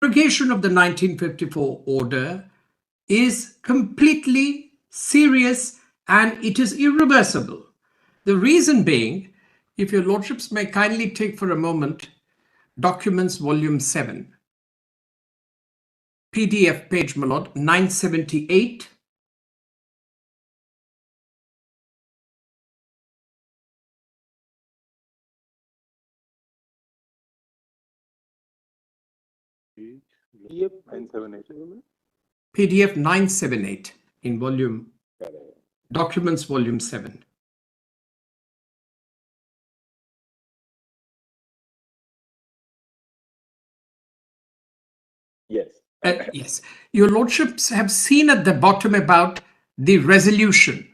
abrogation of the 1954 order is completely serious and it is irreversible. The reason being, if your lordships may kindly take for a moment Documents Volume 7, PDF page, my lord, 978. PDF 978. PDF 978 in volume, Documents Volume 7. Yes. Yes. Your lordships have seen at the bottom about the resolution.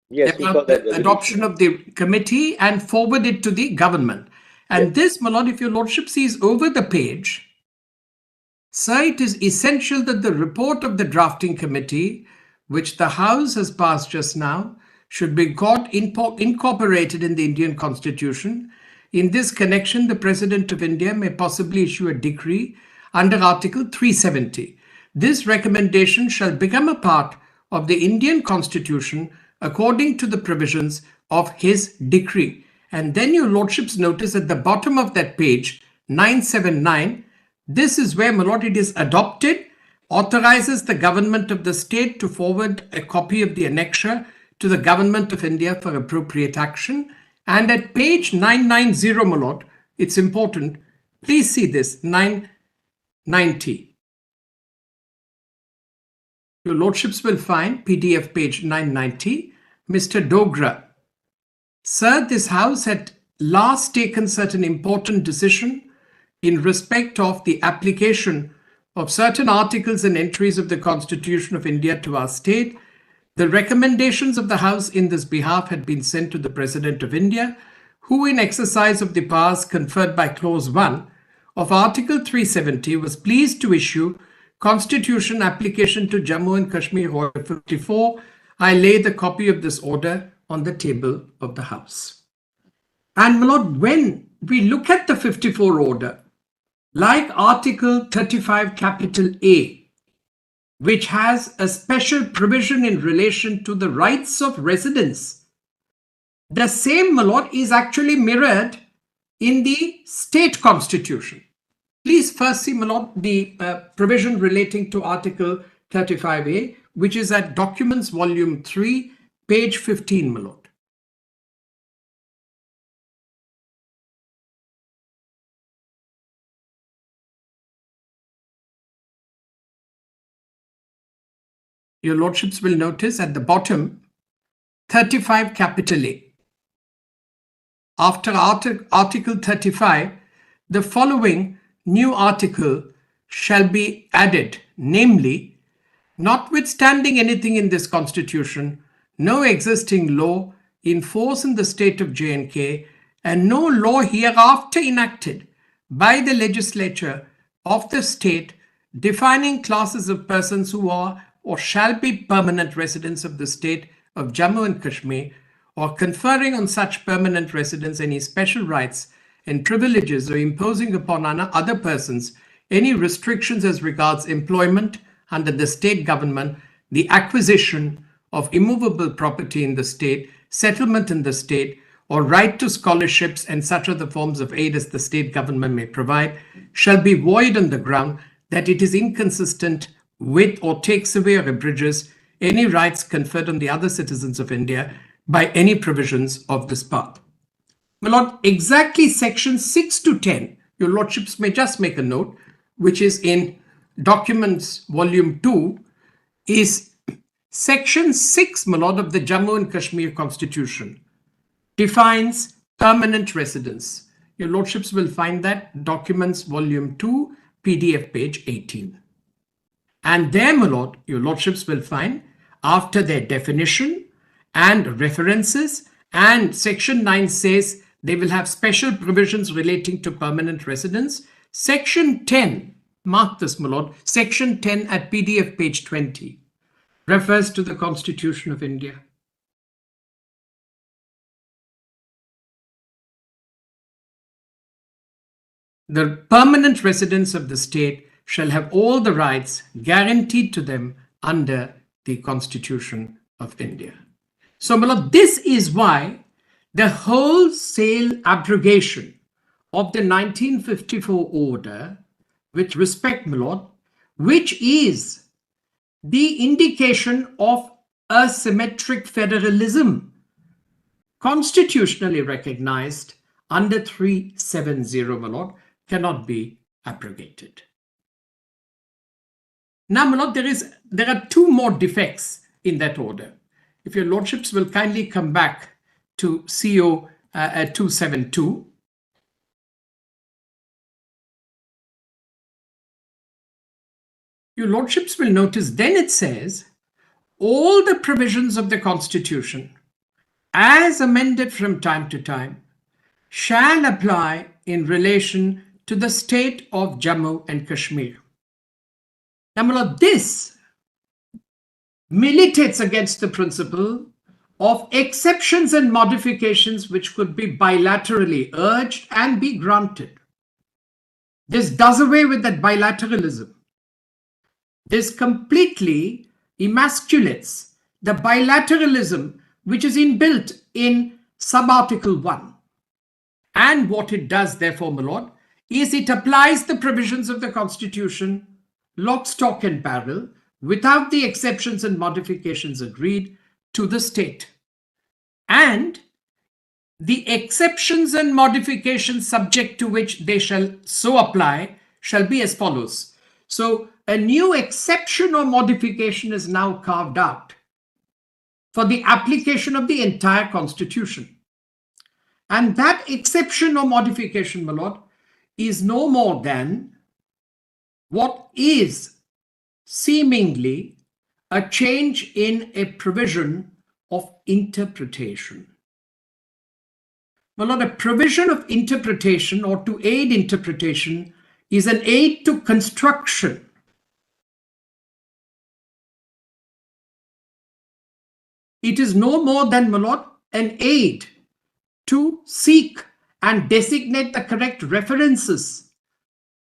Yes, we got About that the adoption of the committee and forwarded to the government. And this, my lord, if your lordship sees over the page, sir, it is essential that the report of the drafting committee, which the House has passed just now, should be incorporated in the Indian Constitution. In this connection, the President of India may possibly issue a decree under Article 370. This recommendation shall become a part of the Indian Constitution according to the provisions of his decree. And then your lordships notice at the bottom of that page, 979, this is where, my lord, it is adopted, authorizes the government of the state to forward a copy of the annexure to the government of India for appropriate action. And at page 990, my lord, it's important, please see this, 990. Your lordships will find PDF page 990, Mr. Dogra. Sir, this House had last taken certain important decision in respect of the application of certain articles and entries of the Constitution of India to our state. The recommendations of the House in this behalf had been sent to the President of India, who, in exercise of the powers conferred by Clause 1 of Article 370, was pleased to issue Constitution application to Jammu and Kashmir Order 54. I lay the copy of this order on the table of the House. And, my lord, when we look at the 54 order, like Article 35 capital A, which has a special provision in relation to the rights of residents, the same, my lord, is actually mirrored in the state constitution. Please first see, my lord, the provision relating to Article 35A, which is at Documents Volume 3, page 15, my lord. Your lordships will notice at the bottom, 35 capital A. After Article 35, the following new article shall be added, namely, notwithstanding anything in this Constitution, no existing law in force in the state of J&K and no law hereafter enacted by the legislature of the state defining classes of persons who are or shall be permanent residents of the state of Jammu and Kashmir, or conferring on such permanent residents any special rights and privileges, or imposing upon other persons any restrictions as regards employment under the state government, the acquisition of immovable property in the state, settlement in the state, or right to scholarships and such other forms of aid as the state government may provide, shall be void on the ground that it is inconsistent with or takes away or abridges any rights conferred on the other citizens of India by any provisions of this part. My lord, exactly section 6 to 10, your lordships may just make a note, which is in Documents Volume 2, is section 6, my lord, of the Jammu and Kashmir Constitution, defines permanent residence. Your lordships will find that Documents Volume 2, PDF page 18. And there, my lord, your lordships will find, after their definition and references, and section 9 says they will have special provisions relating to permanent residence. Section 10, mark this, my lord, section 10 at PDF page 20 refers to the Constitution of India. The permanent residents of the state shall have all the rights guaranteed to them under the Constitution of India. So, my lord, this is why the wholesale abrogation of the 1954 order, with respect, my lord, which is the indication of asymmetric federalism constitutionally recognized under 370, my lord, cannot be abrogated. Now, my lord, there are two more defects in that order. If your lordships will kindly come back to CO 272. Your lordships will notice then it says, all the provisions of the Constitution, as amended from time to time, shall apply in relation to the state of Jammu and Kashmir. Now, my lord, this militates against the principle of exceptions and modifications which could be bilaterally urged and be granted. This does away with that bilateralism. This completely emasculates the bilateralism which is inbuilt in subarticle 1. And what it does, therefore, my lord, is it applies the provisions of the Constitution lock, stock and barrel without the exceptions and modifications agreed to the state. And the exceptions and modifications subject to which they shall so apply shall be as follows. So a new exception or modification is now carved out for the application of the entire Constitution. And that exception or modification, my lord, is no more than what is seemingly a change in a provision of interpretation. My lord, a provision of interpretation or to aid interpretation is an aid to construction. It is no more than, my lord, an aid to seek and designate the correct references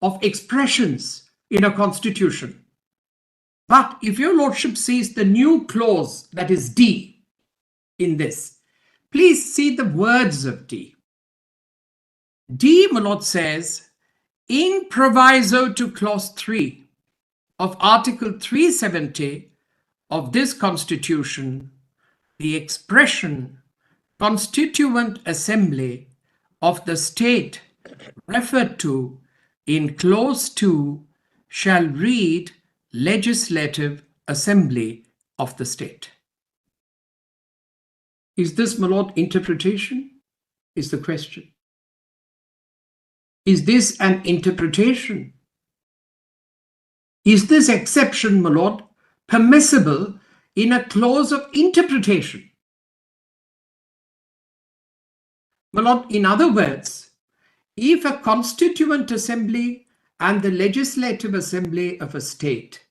of expressions in a constitution. But if your lordship sees the new clause, that is D, in this, please see the words of D. D, my lord, says, in proviso to clause 3 of Article 370 of this Constitution, the expression Constituent Assembly of the state referred to in clause 2 shall read Legislative Assembly of the state. Is this, my lord, interpretation? Is the question. Is this an interpretation? Is this exception, my lord, permissible in a clause of interpretation? My lord, in other words, if a constituent assembly and the legislative assembly of a state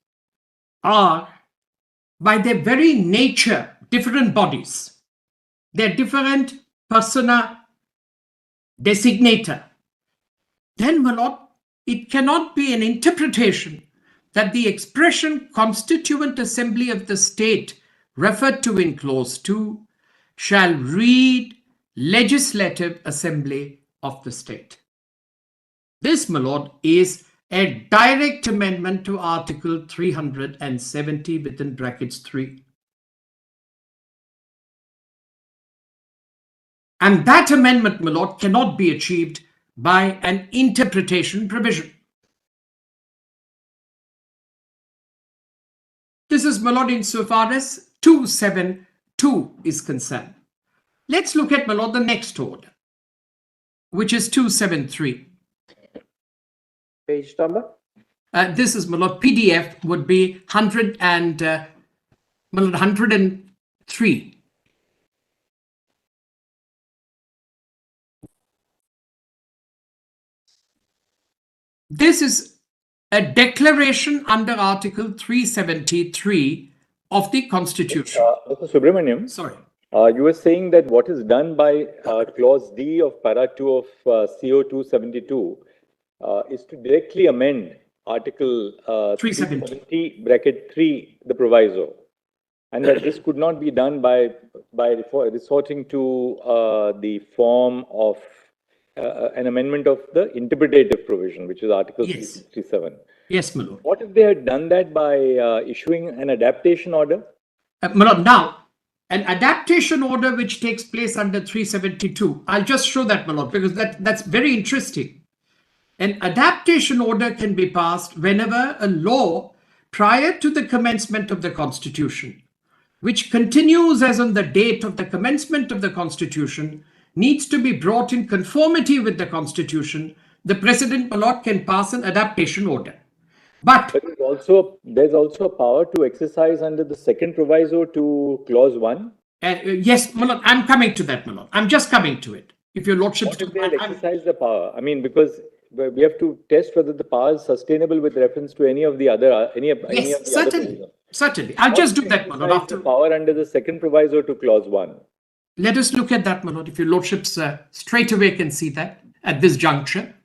are, by their very nature, different bodies, they're different persona designator, then, my lord, it cannot be an interpretation that the expression constituent assembly of the state referred to in clause 2 shall read Legislative Assembly of the state. This, my lord, is a direct amendment to Article 370 within brackets 3. And that amendment, my lord, cannot be achieved by an interpretation provision. This is, my lord, insofar as 272 is concerned. Let's look at, my lord, the next order, which is 273. Page number? This is, my lord, PDF would be 103. This is a declaration under Article 373 of the Constitution. Mr. Subramaniam, Sorry. you were saying that what is done by clause D of para 2 of CO 272 is to directly amend Article 370. 370 bracket 3, the proviso, and that this could not be done by resorting to the form of an amendment of the interpretative provision, which is Article Yes. 367. Yes, my lord. What if they had done that by issuing an adaptation order? My lord, now, an adaptation order which takes place under 372, I'll just show that, my lord, because that's very interesting. An adaptation order can be passed whenever a law prior to the commencement of the Constitution, which continues as on the date of the commencement of the Constitution, needs to be brought in conformity with the Constitution, the President, my lord, can pass an adaptation order. But there's also a power to exercise under the second proviso to clause 1. Yes, my lord, I'm coming to that, my lord. I'm just coming to it. If your lordship... What if they had exercised the power? I mean, because we have to test whether the power is sustainable with reference to any of the other... Yes, certainly. Certainly. I'll just do that, my lord. After the power under the second proviso to clause 1. Let us look at that, my lord. If your lordships straight away can see that at this juncture.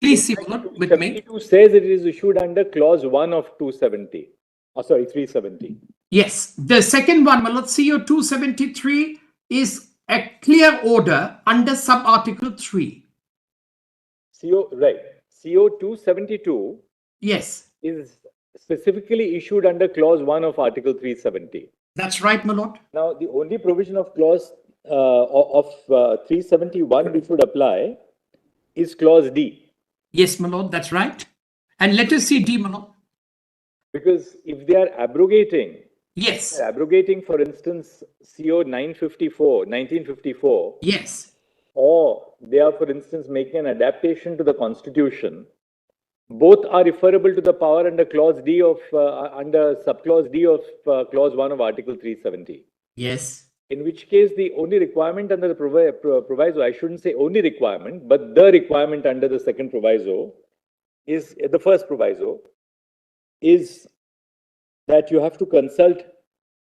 Please see, my lord, with me. 272 says it is issued under clause 1 of 270. Oh, sorry, 370. Yes. The second one, my lord, CO 273 is a clear order under sub-article 3. Right. CO 272 yes, is specifically issued under clause 1 of article 370. That's right, my lord. Now, the only provision of clause 371 which would apply is clause D. Yes, my lord, that's right. And let us see D, my lord. Because if they are abrogating, yes, for instance, CO 1954, yes, or they are, for instance, making an adaptation to the Constitution, both are referable to the power under clause D of under subclause D of clause 1 of article 370. Yes. In which case, the only requirement under the proviso, I shouldn't say only requirement, but the requirement under the second proviso is the first proviso is that you have to consult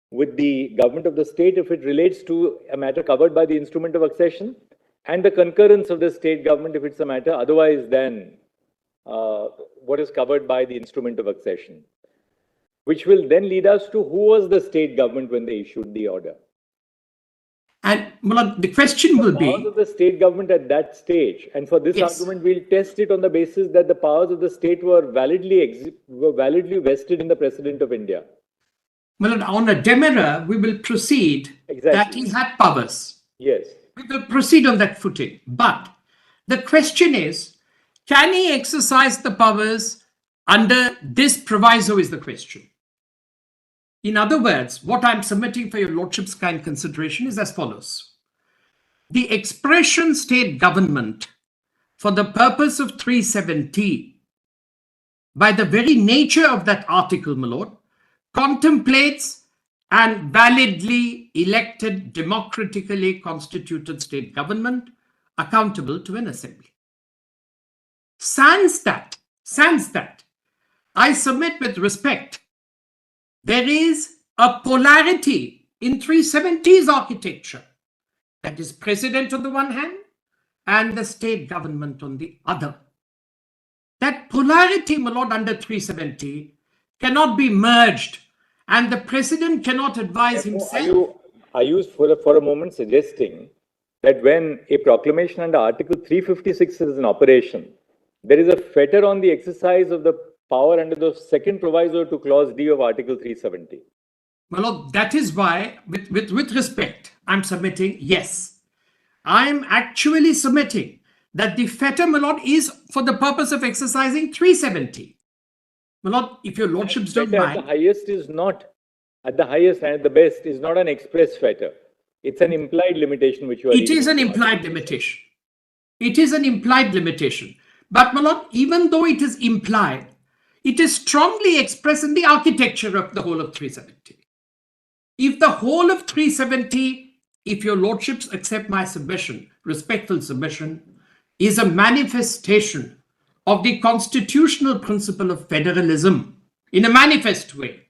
with the government of the state if it relates to a matter covered by the instrument of accession, and the concurrence of the state government if it's a matter otherwise than what is covered by the instrument of accession, which will then lead us to who was the state government when they issued the order. And Mullah, the question will be... powers of the state government at that stage, and for this argument, we'll test it on the basis that the powers of the state were validly vested in the President of India. Well, on a demurrer, we will proceed that he had powers. Yes. We will proceed on that footing. But the question is, can he exercise the powers under this proviso is the question. In other words, what I'm submitting for your lordship's kind consideration is as follows. The expression state government for the purpose of 370, by the very nature of that article, my lord, contemplates and validly elected, democratically constituted state government accountable to an assembly. Sans that, I submit with respect, there is a polarity in 370's architecture. That is president on the one hand and the state government on the other. That polarity, my lord, under 370 cannot be merged, and the president cannot advise himself. Are you for a moment suggesting that when a proclamation under Article 356 is in operation, there is a fetter on the exercise of the power under the second proviso to clause D of Article 370? My lord, that is why, with respect, I'm submitting, yes. I'm actually submitting that the fetter, my lord, is for the purpose of exercising 370. My lord, if your lordships don't mind. At the highest and at the best is not an express fetter. It's an implied limitation which you are... It is an implied limitation. It is an implied limitation. But my lord, even though it is implied, it is strongly expressed in the architecture of the whole of 370. If the whole of 370, if your lordships accept my submission, respectful submission, is a manifestation of the constitutional principle of federalism in a manifest way,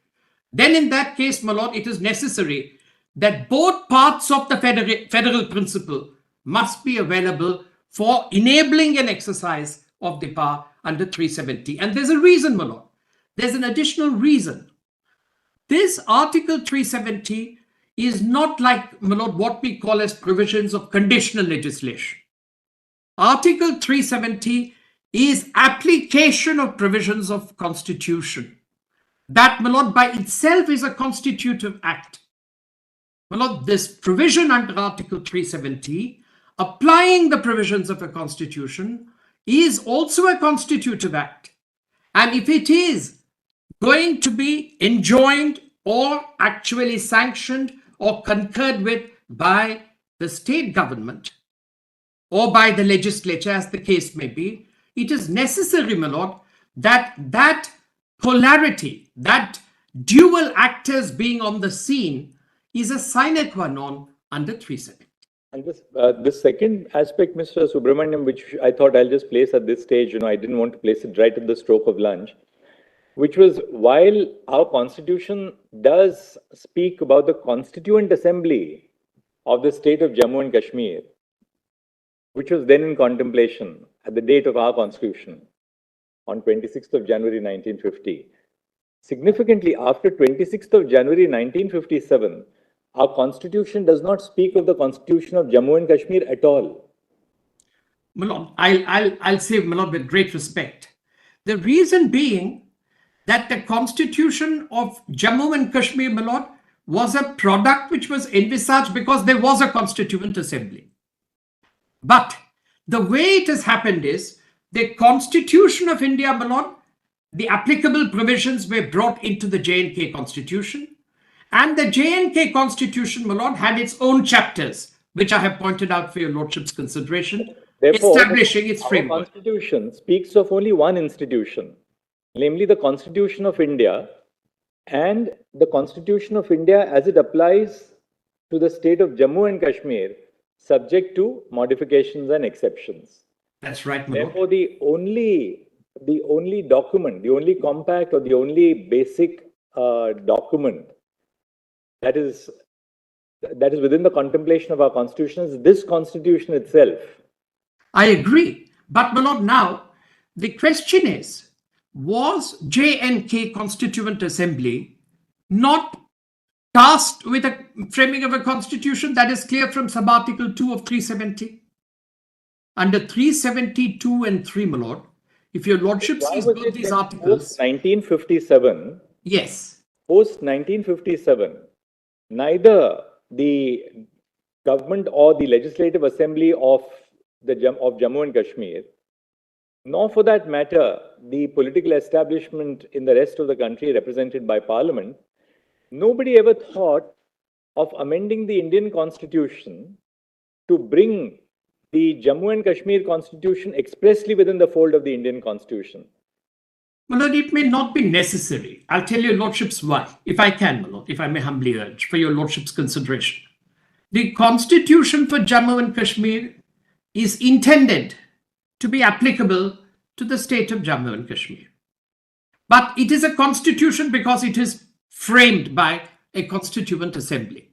then in that case, my lord, it is necessary that both parts of the federal principle must be available for enabling an exercise of the power under 370. And there's a reason, my lord. There's an additional reason. This Article 370 is not like, my lord, what we call as provisions of conditional legislation. Article 370 is application of provisions of constitution. That, my lord, by itself is a constitutive act. My lord, this provision under Article 370, applying the provisions of a constitution, is also a constitutive act. And if it is going to be enjoined or actually sanctioned or concurred with by the state government or by the legislature, as the case may be, it is necessary, my lord, that that polarity, that dual actors being on the scene is a sine qua non under 370. And this second aspect, Mr. Subramaniam, which I thought I'll just place at this stage, I didn't want to place it right at the stroke of lunch, which was, while our constitution does speak about the Constituent Assembly of the state of Jammu and Kashmir, which was then in contemplation at the date of our constitution on 26th of January 1950. Significantly, after 26th of January 1957, our constitution does not speak of the constitution of Jammu and Kashmir at all. My lord, I'll say, my lord, with great respect. The reason being that the constitution of Jammu and Kashmir, my lord, was a product which was envisaged because there was a constituent assembly. But the way it has happened is the Constitution of India, my lord, the applicable provisions were brought into the J&K Constitution, and the J&K Constitution, my lord, had its own chapters, which I have pointed out for your lordship's consideration, therefore, establishing its framework. Our constitution speaks of only one institution, namely the Constitution of India, and the Constitution of India as it applies to the state of Jammu and Kashmir, subject to modifications and exceptions. That's right, my lord. Therefore, the only document, the only compact, or the only basic document that is within the contemplation of our constitution is this constitution itself. I agree. But, my lord, now the question is, was J&K Constituent Assembly not tasked with a framing of a constitution? That is clear from sub-article 2 of 370. Under 372 and 3, my lord, if your lordship sees both these articles. Post 1957. Yes. Post 1957, neither the government or the legislative assembly of Jammu and Kashmir, nor for that matter, the political establishment in the rest of the country represented by parliament, nobody ever thought of amending the Indian constitution to bring the Jammu and Kashmir constitution expressly within the fold of the Indian constitution. My lord, it may not be necessary. I'll tell your lordships why, if I can, my lord, if I may humbly urge, for your lordship's consideration. The constitution for Jammu and Kashmir is intended to be applicable to the state of Jammu and Kashmir. But it is a constitution because it is framed by a constituent assembly.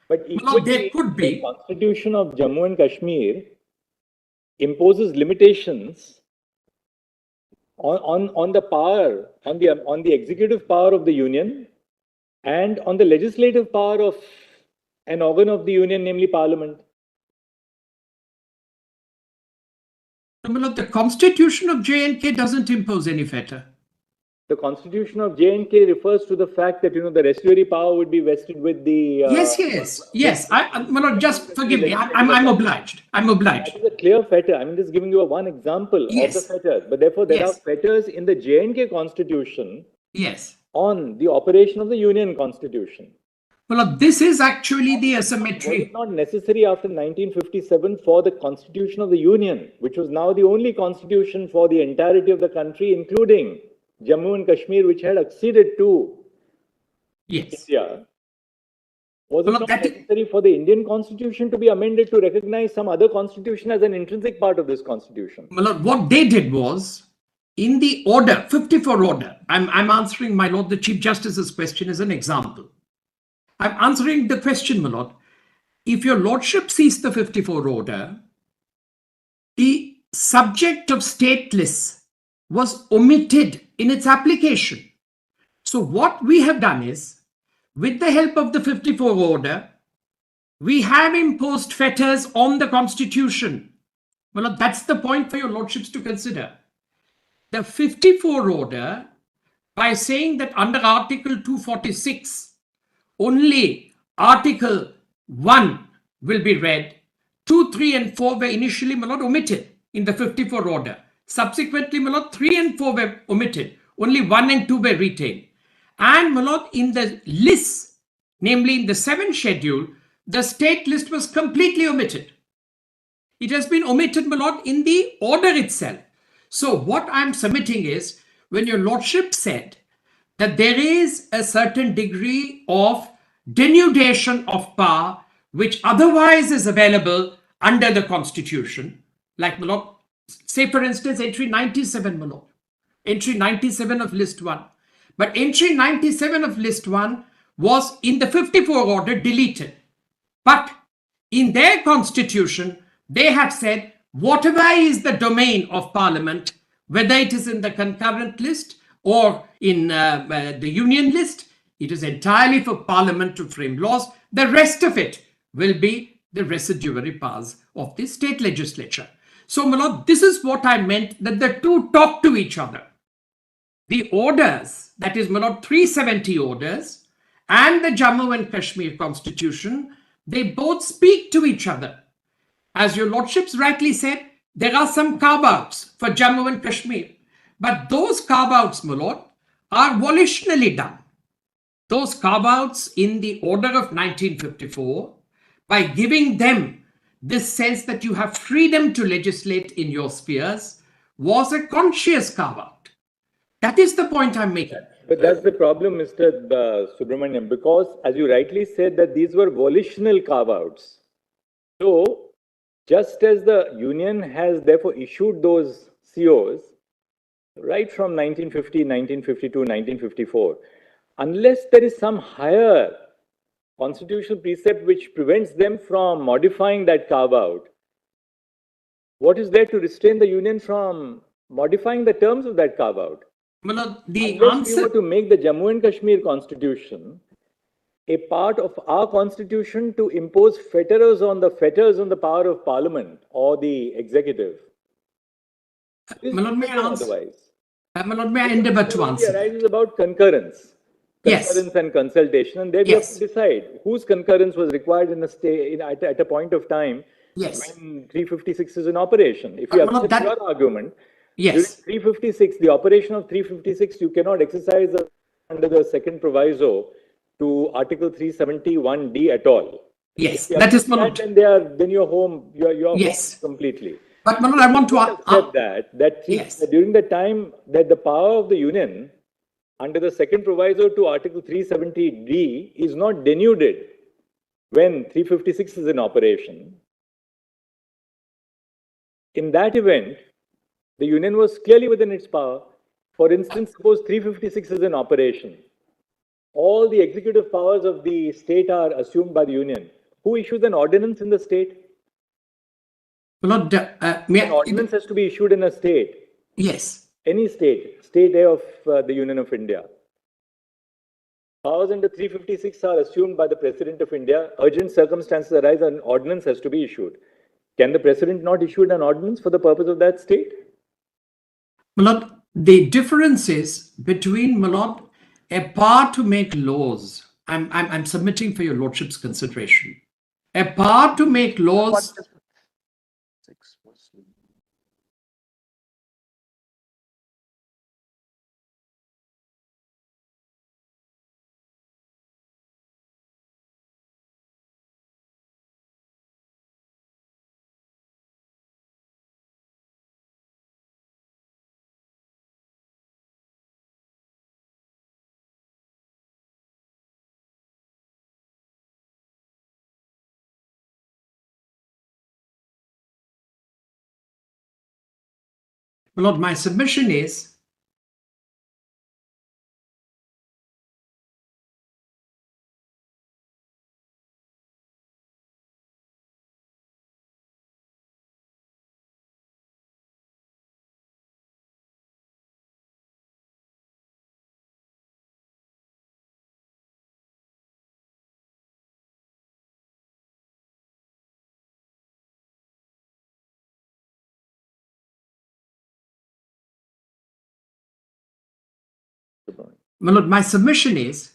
But there could be. The constitution of Jammu and Kashmir imposes limitations on the power, on the executive power of the union, and on the legislative power of an organ of the union, namely parliament. The constitution of J&K doesn't impose any fetter. The constitution of J&K refers to the fact that, the residuary power would be vested with the... Yes. Just forgive me. I'm obliged. That is a clear fetter. I'm just giving you one example of the fetters. But therefore, there are fetters in the J&K constitution on the operation of the union constitution. Well, this is actually the asymmetry. It was not necessary after 1957 for the constitution of the union, which was now the only constitution for the entirety of the country, including Jammu and Kashmir, which had acceded to India. Was it not necessary for the Indian constitution to be amended to recognize some other constitution as an intrinsic part of this constitution? Well, what they did was, in the order, 54 order, I'm answering, my lord, the Chief Justice's question as an example. I'm answering the question, my lord. If your lordship sees the 54 order, the subject of stateless was omitted in its application. So what we have done is, with the help of the 54 order, we have imposed fetters on the constitution. Well, that's the point for your lordships to consider. The 54 order, by saying that under Article 246, only Article 1 will be read, 2, 3, and 4 were initially omitted in the 54 order. Subsequently, 3 and 4 were omitted. Only 1 and 2 were retained. And in the lists, namely in the 7th schedule, the state list was completely omitted. It has been omitted, in the order itself. So what I'm submitting is, when your lordship said that there is a certain degree of denudation of power which otherwise is available under the constitution, like say for instance entry 97, entry 97 of list 1, but entry 97 of list 1 was in the 54 order deleted. But in their constitution, they have said whatever is the domain of parliament, whether it is in the concurrent list or in the union list, it is entirely for parliament to frame laws. The rest of it will be the residuary powers of the state legislature. So, this is what I meant, that the two talk to each other. The orders, that is 370 orders, and the Jammu and Kashmir constitution, they both speak to each other. As your lordships rightly said, there are some carve-outs for Jammu and Kashmir, but those carve-outs, my lord, are volitionally done. Those carve-outs in the order of 1954, by giving them this sense that you have freedom to legislate in your spheres, was a conscious carve-out. That is the point I'm making. But that's the problem, Mr. Subramaniam, because as you rightly said that these were volitional carve-outs. So, just as the union has therefore issued those COs right from 1950, 1952, 1954, unless there is some higher constitutional precept which prevents them from modifying that carve-out, what is there to restrain the union from modifying the terms of that carve-out? Unless we were to make the Jammu and Kashmir constitution a part of our constitution to impose fetters on the power of parliament or the executive. May I answer? Otherwise, may I endeavor to answer? It arises about concurrence. Concurrence and consultation, and then you have to decide whose concurrence was required in a state at a point of time when 356 is in operation. If you accept your argument, during 356, the operation of 356, you cannot exercise under the second proviso to Article 371D at all. Yes, that is then you're home. You're home completely. But I want to accept that during the time that the power of the union under the second proviso to Article 370D is not denuded when 356 is in operation. In that event, the union was clearly within its power. For instance, suppose 356 is in operation. All the executive powers of the state are assumed by the union. Who issues an ordinance in the state? An ordinance has to be issued in a state. Yes. Any state of the Union of India. Powers under 356 are assumed by the President of India. Urgent circumstances arise and an ordinance has to be issued. Can the President not issue an ordinance for the purpose of that state? The difference is between a power to make laws. I'm submitting for your lordship's consideration. A power to make laws. My submission is My lord, my submission is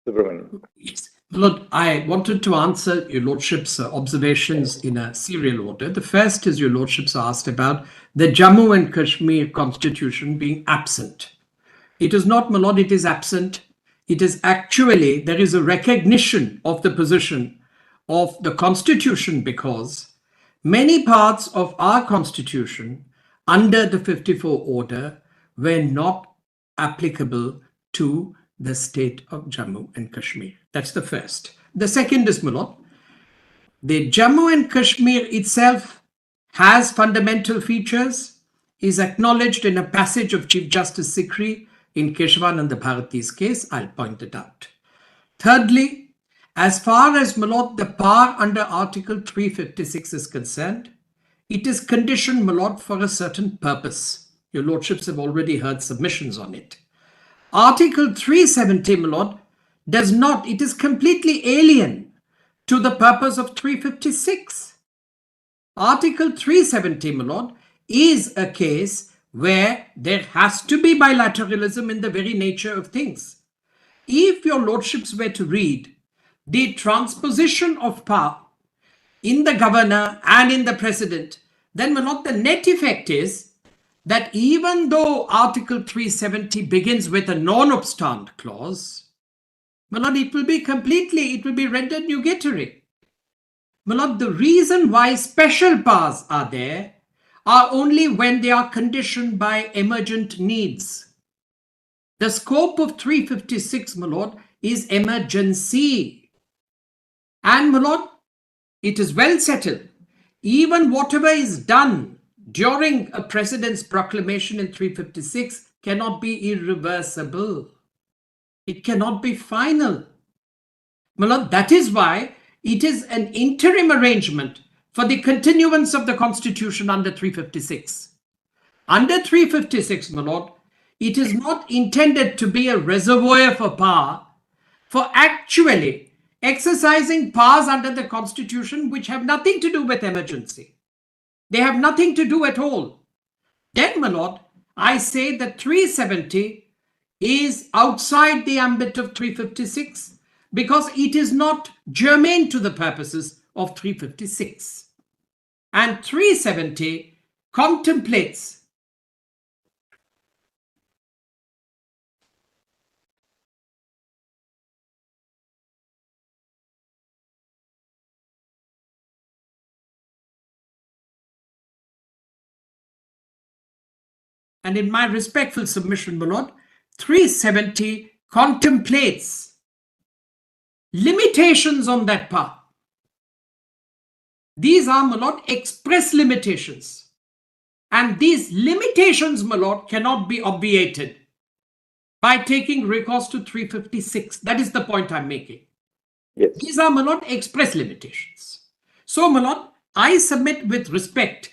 Subramanian. Yes. Lord, I wanted to answer your Lordship's observations in a serial order. The first is your Lordship's asked about the Jammu and Kashmir constitution being absent. It is not, my Lord, it is absent. It is actually, there is a recognition of the position of the constitution because many parts of our constitution under the 54 order were not applicable to the state of Jammu and Kashmir. That's the first. The second is, my Lord, the Jammu and Kashmir itself has fundamental features, is acknowledged in a passage of Chief Justice Sikri in Keshavananda Bharati's case. I'll point it out. Thirdly, as far as, my Lord, the power under Article 356 is concerned, it is conditioned, my Lord, for a certain purpose. Your Lordships have already heard submissions on it. Article 370, my Lord, does not, it is completely alien to the purpose of 356. Article 370, my Lord, is a case where there has to be bilateralism in the very nature of things. If your Lordships were to read the transposition of power in the governor and in the president, then, my Lord, the net effect is that even though Article 370 begins with a non-obstant clause, my Lord, it will be rendered nugatory. My Lord, the reason why special powers are there are only when they are conditioned by emergent needs. The scope of 356, my Lord, is emergency. And, my Lord, it is well settled. Even whatever is done during a president's proclamation in 356 cannot be irreversible. It cannot be final. My Lord, that is why it is an interim arrangement for the continuance of the Constitution under 356. Under 356, my Lord, it is not intended to be a reservoir for power for actually exercising powers under the Constitution which have nothing to do with emergency. They have nothing to do at all. Then, my Lord, I say that 370 is outside the ambit of 356 because it is not germane to the purposes of 356. And 370 contemplates and in my respectful submission, my Lord, 370 contemplates limitations on that power. These are, my Lord, express limitations. And these limitations, my Lord, cannot be obviated by taking recourse to 356. That is the point I'm making. Yes. These are, my Lord, express limitations. So, my Lord, I submit with respect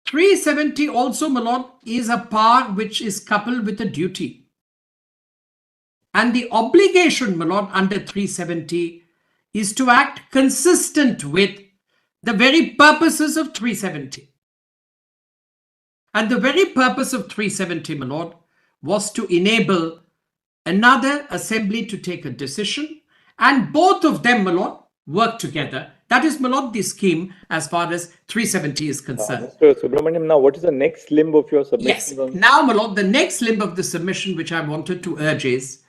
370 also, my Lord, is a power which is coupled with a duty. And the obligation, my Lord, under 370 is to act consistent with the very purposes of 370. And the very purpose of 370, my Lord, was to enable another assembly to take a decision, and both of them, my Lord, work together. That is, my Lord, the scheme as far as 370 is concerned. Mr. Subramaniam, now what is the next limb of your submission? Yes. Now, my Lord, the next limb of the submission which I wanted to urge is,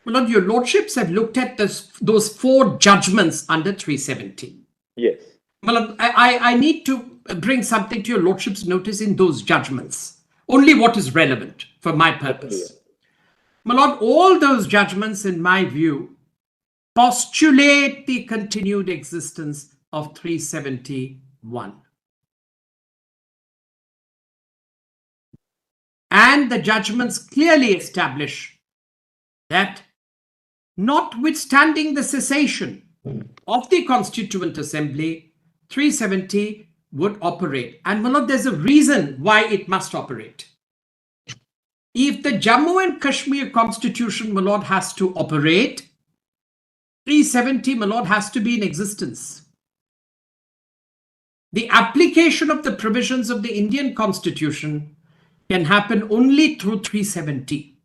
my Lord, your Lordships have looked at those 4 judgments under 370. Yes. My Lord, I need to bring something to your Lordship's notice in those judgments. Only what is relevant for my purpose. My Lord, all those judgments, in my view, postulate the continued existence of 371. And the judgments clearly establish that notwithstanding the cessation of the Constituent Assembly, 370 would operate. And my Lord, there's a reason why it must operate. If the Jammu and Kashmir Constitution, my Lord, has to operate, 370, my Lord, has to be in existence. The application of the provisions of the Indian Constitution can happen only through 370.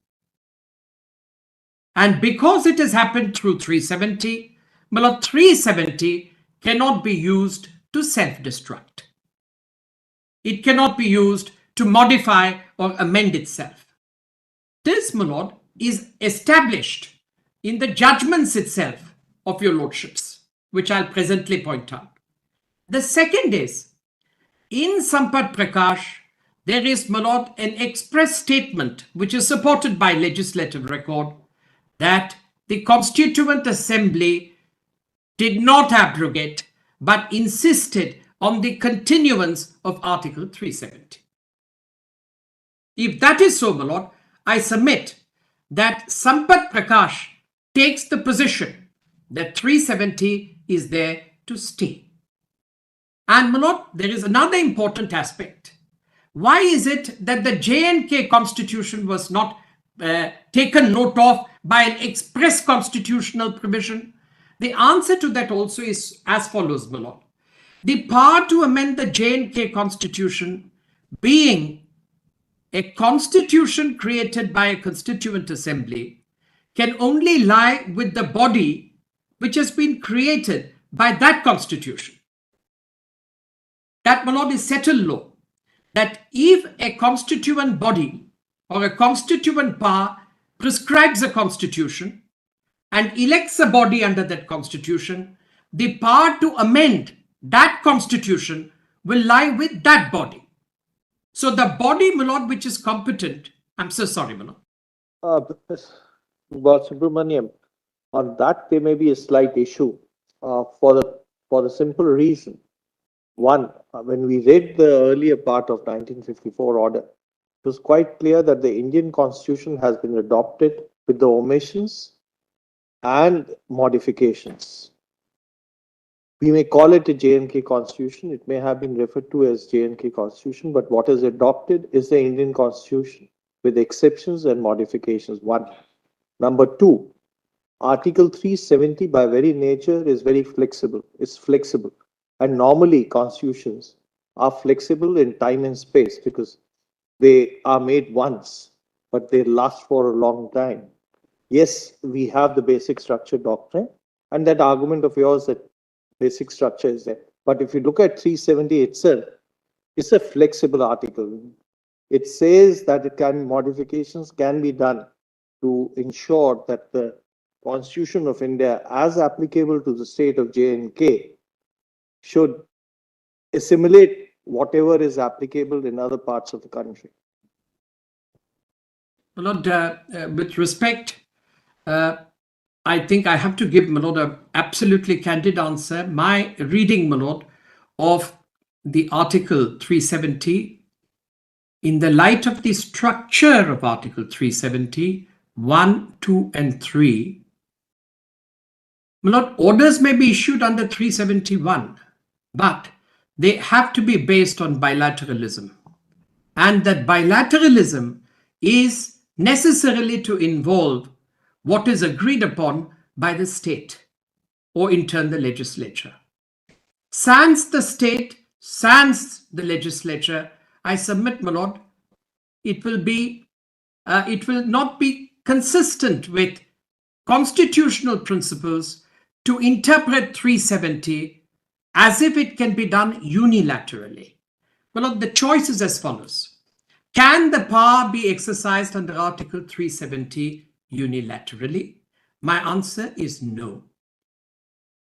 And because it has happened through 370, my lord, 370 cannot be used to self-destruct. It cannot be used to modify or amend itself. This, my lord, is established in the judgments itself of your lordships, which I'll presently point out. The second is, in Sampat Prakash, there is, my lord, an express statement which is supported by legislative record that the Constituent Assembly did not abrogate but insisted on the continuance of Article 370. If that is so, my lord, I submit that Sampat Prakash takes the position that 370 is there to stay. And my lord, there is another important aspect. Why is it that the J&K constitution was not taken note of by an express constitutional provision? The answer to that also is as follows, my lord. The power to amend the J&K constitution, being a constitution created by a constituent assembly, can only lie with the body which has been created by that constitution. That, my lord, is settled law. That if a constituent body or a constituent power prescribes a constitution and elects a body under that constitution, the power to amend that constitution will lie with that body. So the body, my lord, which is competent, I'm so sorry, my lord. But Subramaniam, on that there may be a slight issue for the simple reason. One, when we read the earlier part of 1954 order, it was quite clear that the Indian Constitution has been adopted with the omissions and modifications. We may call it a J&K Constitution. It may have been referred to as J&K Constitution, but what is adopted is the Indian Constitution with exceptions and modifications. One. Number two, Article 370 by very nature is very flexible. It's flexible. And normally constitutions are flexible in time and space because they are made once, but they last for a long time. Yes, we have the basic structure doctrine, and that argument of yours that basic structure is there. But if you look at 370 itself, it's a flexible article. It says that modifications can be done to ensure that the Constitution of India, as applicable to the state of J&K, should assimilate whatever is applicable in other parts of the country. My lord, with respect, I think I have to give, my lord, an absolutely candid answer. My reading, my lord, of the Article 370 in the light of the structure of Article 370, 1, 2, and 3, my lord, orders may be issued under 371, but they have to be based on bilateralism. And that bilateralism is necessarily to involve what is agreed upon by the state or in turn the legislature. Sans the state, sans the legislature, I submit, my lord, it will not be consistent with constitutional principles to interpret 370 as if it can be done unilaterally. Well, the choice is as follows. Can the power be exercised under Article 370 unilaterally? My answer is no.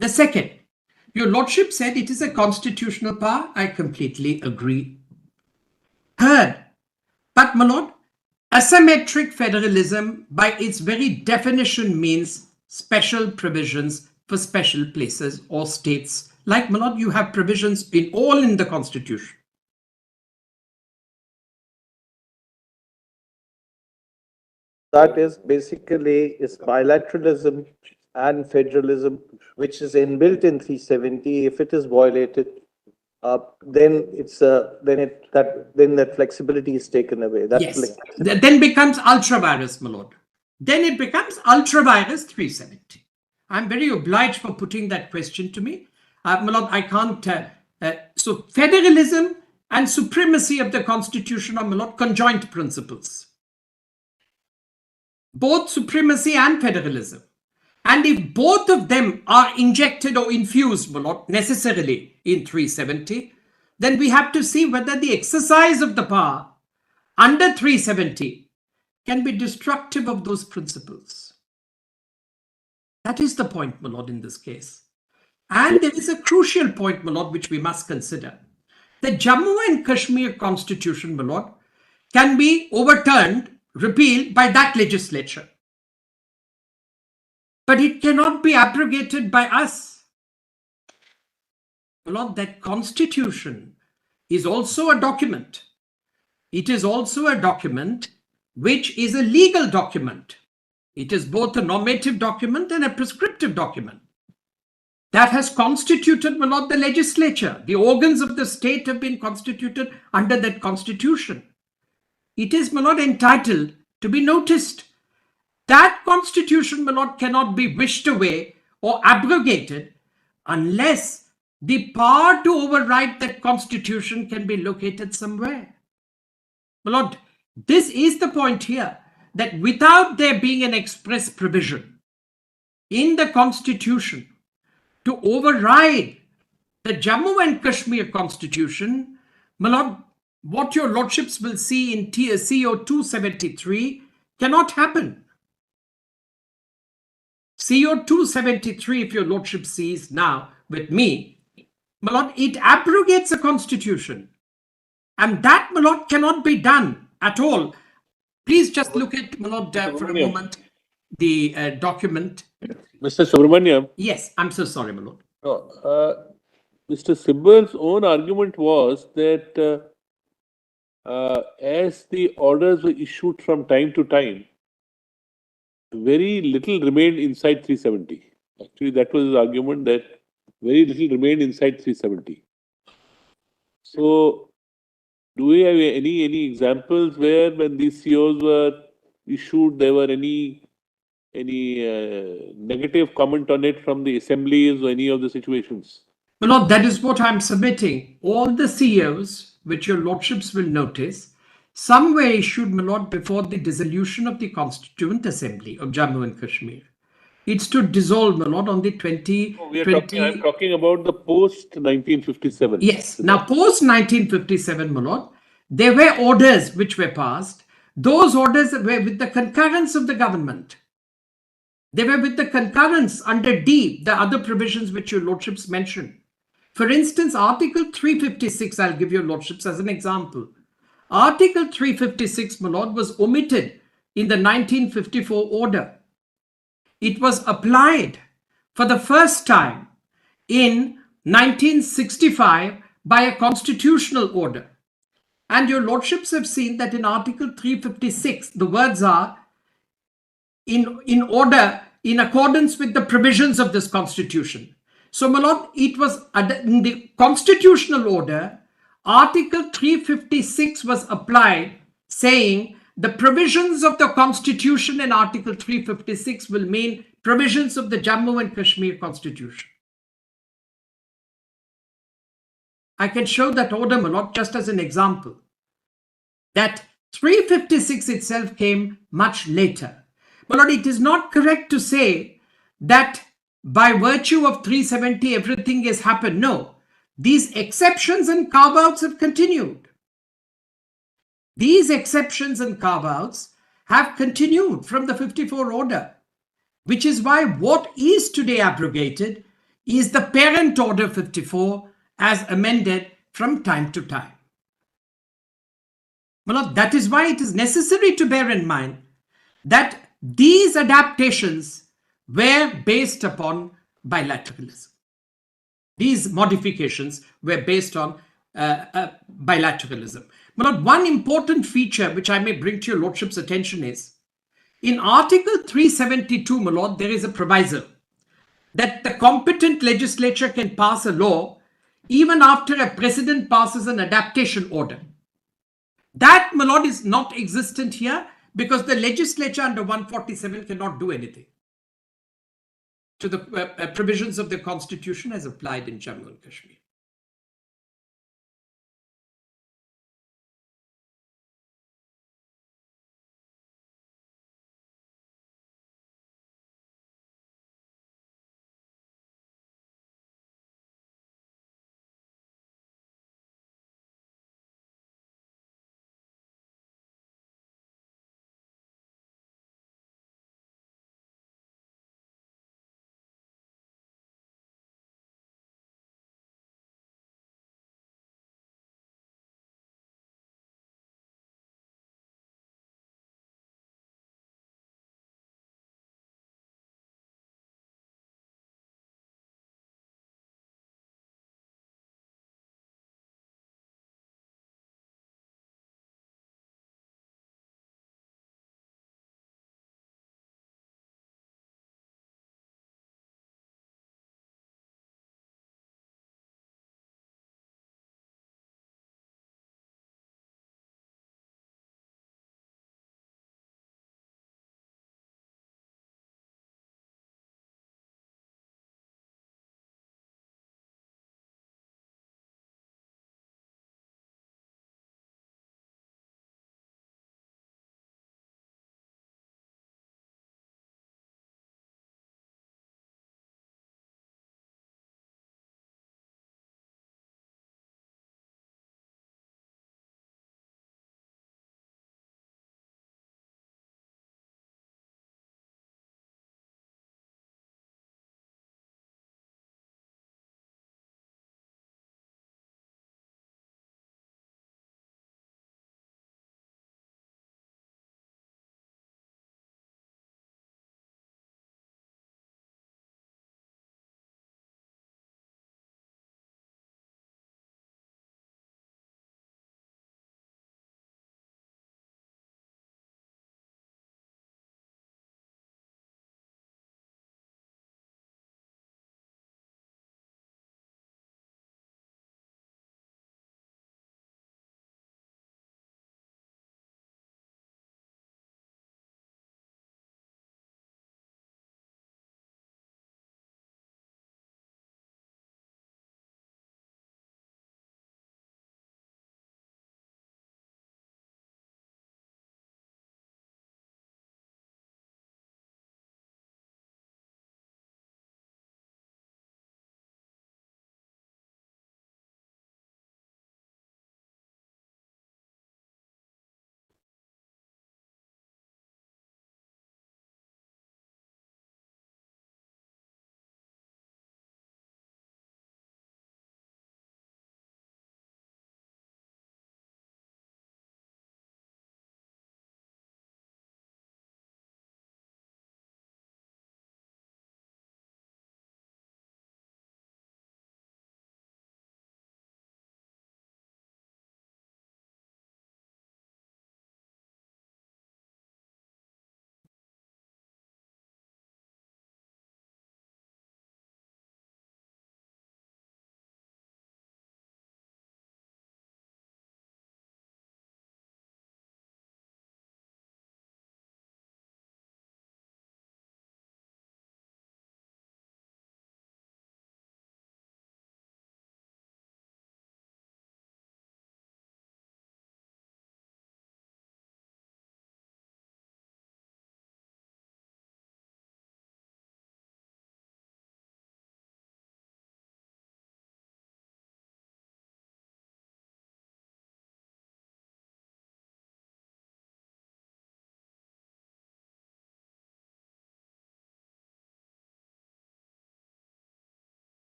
The second, your lordship said it is a constitutional power. I completely agree. Third, but my lord, asymmetric federalism by its very definition means special provisions for special places or states. Like, my lord, you have provisions in the Constitution. That is basically bilateralism and federalism, which is inbuilt in 370. If it is violated, then that flexibility is taken away. Yes, then becomes ultra-virus, my lord. Then it becomes ultra-virus 370. I'm very obliged for putting that question to me. My lord, I can't. So federalism and supremacy of the Constitution are, my lord, conjoint principles. both supremacy and federalism. And if both of them are injected or infused, well, not necessarily in 370, then we have to see whether the exercise of the power under 370 can be destructive of those principles. That is the point, my lord, in this case. And there is a crucial point, my lord, which we must consider. The Jammu and Kashmir constitution, my lord, can be overturned, repealed by that legislature. But it cannot be abrogated by us. My lord, that constitution is also a document. It is also a document which is a legal document. It is both a normative document and a prescriptive document that has constituted, my lord, the legislature. The organs of the state have been constituted under that constitution. It is, my lord, entitled to be noticed. That constitution, my lord, cannot be wished away or abrogated unless the power to override that constitution can be located somewhere. My lord, this is the point here, that without there being an express provision in the constitution to override the Jammu and Kashmir constitution, my lord, what your lordships will see in CO 273 cannot happen. CO 273, if your lordship sees now with me, my lord, it abrogates a constitution. And that, my lord, cannot be done at all. Please just look at, my lord, for a moment, the document. Mr. Subramaniam. Yes, I'm so sorry, my lord. No, Mr. Sibbal's own argument was that as the orders were issued from time to time, very little remained inside 370. Actually, that was his argument, that very little remained inside 370. So, do we have any examples where, when these COs were issued, there were any negative comment on it from the assemblies or any of the situations? My lord, that is what I'm submitting. All the COs, which your lordships will notice, some were issued, my lord, before the dissolution of the Constituent Assembly of Jammu and Kashmir. It stood dissolved, my lord, on the 20... I'm talking about the post-1957. Yes. Now, post-1957, my lord, there were orders which were passed. Those orders were with the concurrence of the government. They were with the concurrence under D, the other provisions which your lordships mentioned. For instance, Article 356, I'll give your lordships as an example. Article 356, my lord, was omitted in the 1954 order. It was applied for the first time in 1965 by a constitutional order. And your lordships have seen that in Article 356, the words are in order, in accordance with the provisions of this constitution. So, my lord, it was in the constitutional order, Article 356 was applied, saying the provisions of the constitution in Article 356 will mean provisions of the Jammu and Kashmir constitution. I can show that order, my lord, just as an example. That 356 itself came much later. My lord, it is not correct to say that by virtue of 370 everything has happened. No, these exceptions and carve-outs have continued. These exceptions and carve-outs have continued from the 54 order, which is why what is today abrogated is the parent order 54 as amended from time to time. My lord, that is why it is necessary to bear in mind that these adaptations were based upon bilateralism. These modifications were based on bilateralism. But one important feature which I may bring to your lordship's attention is, in Article 372, my lord, there is a proviso that the competent legislature can pass a law even after a president passes an adaptation order. That, my lord, is not existent here because the legislature under 147 cannot do anything to the provisions of the constitution as applied in Jammu and Kashmir.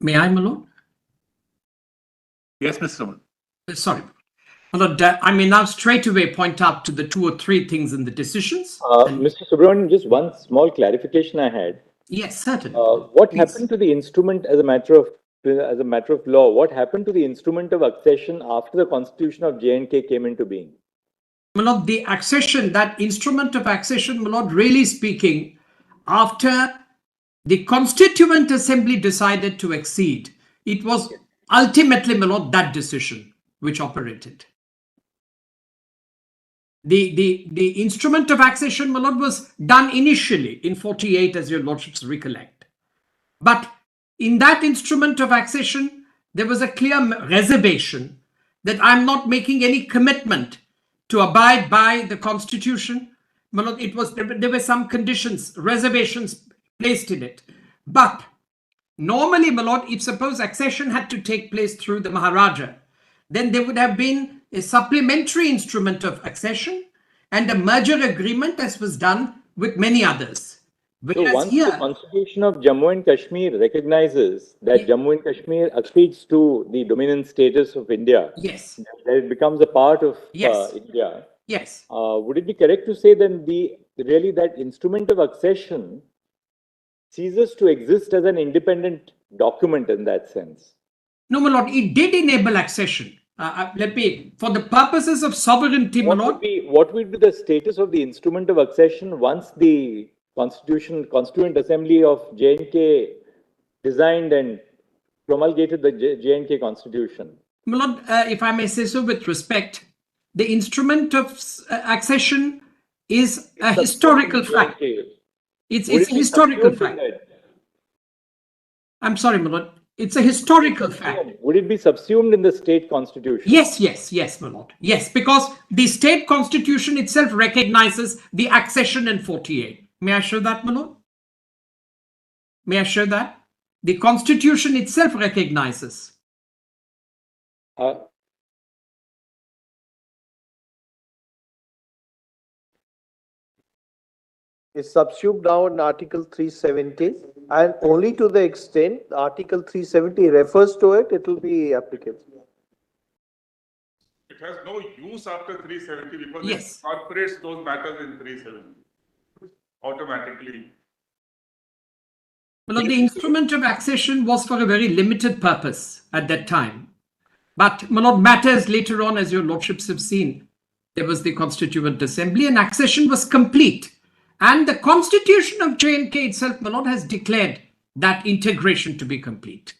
May I, my lord? Yes, Mr. Raman. Sorry. My lord, I may now straight away point out to the 2 or 3 things in the decisions. Mr. Subramanian, just one small clarification I had. Yes, certainly. What Please. happened to the instrument as a matter of law? What happened to the instrument of accession after the Constitution of J&K came into being? My lord, the accession, that instrument of accession, my lord, really speaking, after the Constituent Assembly decided to accede, it was ultimately, my lord, that decision which operated. The instrument of accession, my lord, was done initially in 48, as your lordships recollect. But in that instrument of accession, there was a clear reservation that I'm not making any commitment to abide by the Constitution. My lord, there were some conditions, reservations placed in it. But normally, my lord, if suppose accession had to take place through the Maharaja, then there would have been a supplementary instrument of accession and a merger agreement, as was done with many others. So Whereas once the here, Constitution of Jammu and Kashmir recognizes that Yeah. Jammu and Kashmir accedes to the dominant status of India, yes, that it becomes a part of Yes. India, yes. would it be correct to say then really that instrument of accession ceases to exist as an independent document in that sense? No, my lord, it did enable accession. Let me, for the purposes of sovereignty, my lord, What would be the status of the instrument of accession once the Constituent Assembly of J&K designed and promulgated the J&K Constitution? my lord, if I may say so with respect, the instrument of accession is a historical fact. It's Would a it be historical subsumed in fact. that? I'm sorry, my lord. It's a historical fact. Would it be subsumed in the state constitution? Yes, my lord. Yes, because the state constitution itself recognizes the accession in 48. May I show that, my lord? May I show that? The constitution itself recognizes. Uh, Is subsumed now in Article 370, and only to the extent Article 370 refers to it, it will be applicable. It has no use after 370 because Yes. it incorporates those matters in 370 automatically. Well, the instrument of accession was for a very limited purpose at that time. But, my lord, matters later on, as your lordships have seen, there was the Constituent Assembly and accession was complete. And the Constitution of J&K itself, my lord, has declared that integration to be complete.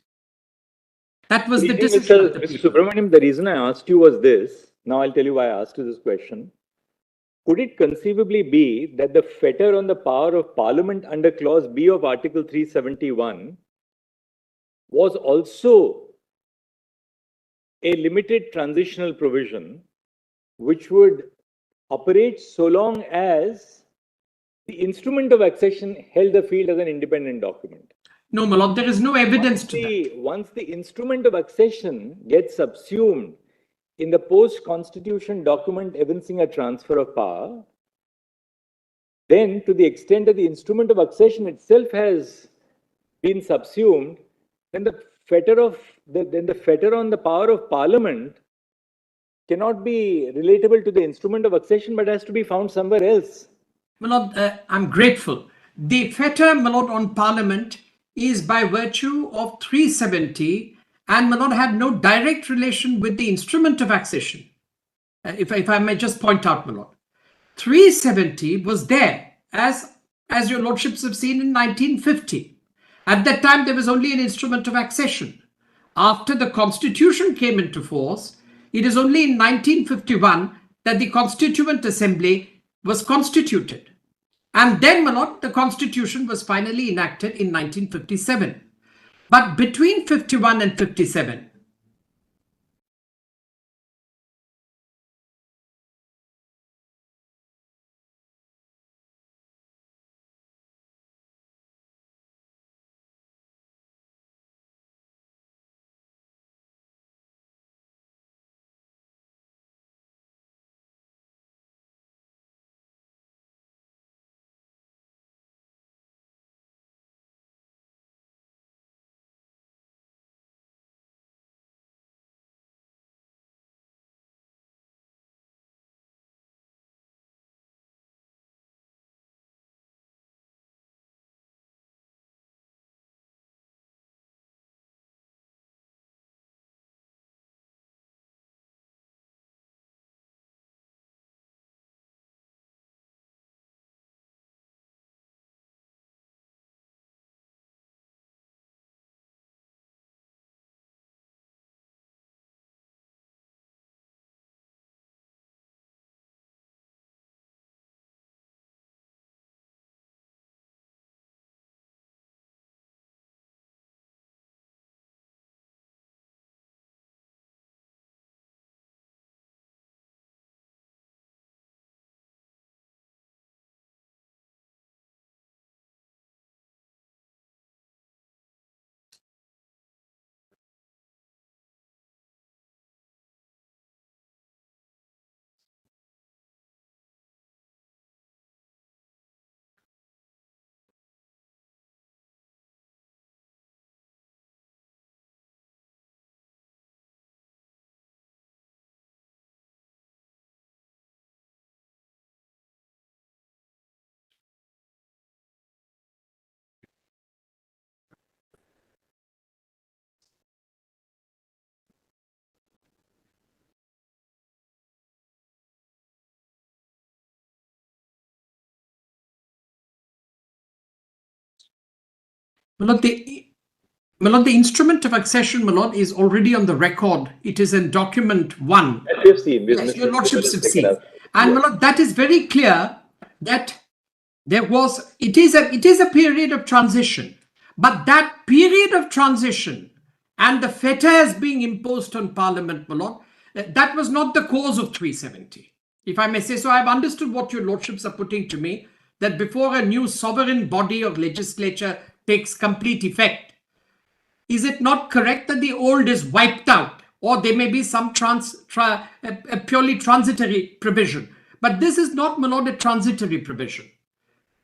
That was the decision of the Mr. people. Subramaniam, the reason I asked you was this. Now I'll tell you why I asked you this question. Could it conceivably be that the fetter on the power of Parliament under Clause B of Article 371 was also a limited transitional provision which would operate so long as the instrument of accession held the field as an independent document? No, my lord, there is no evidence to that. Once the instrument of accession gets subsumed in the post-constitution document evincing a transfer of power, then to the extent that the instrument of accession itself has been subsumed, then the fetter on the power of Parliament cannot be relatable to the instrument of accession, but has to be found somewhere else. My lord, I'm grateful. The fetter, my lord, on Parliament is by virtue of 370 and, my lord, had no direct relation with the instrument of accession. If I may just point out, my lord, 370 was there as your lordships have seen in 1950. At that time, there was only an instrument of accession. After the Constitution came into force, it is only in 1951 that the Constituent Assembly was constituted. And then, my lord, the Constitution was finally enacted in 1957. But between 51 and 57, My lord, the instrument of accession, my lord, is already on the record. It is in document 1. As we've seen, Yes, your Mr. lordships Subramanian have taken seen. us. And Yes. my lord, that is very clear that it is a period of transition. But that period of transition and the fetters being imposed on Parliament, my lord, that was not the cause of 370. If I may say so, I've understood what your lordships are putting to me, that before a new sovereign body of legislature takes complete effect, is it not correct that the old is wiped out, or there may be some a purely transitory provision? But this is not, my lord, a transitory provision.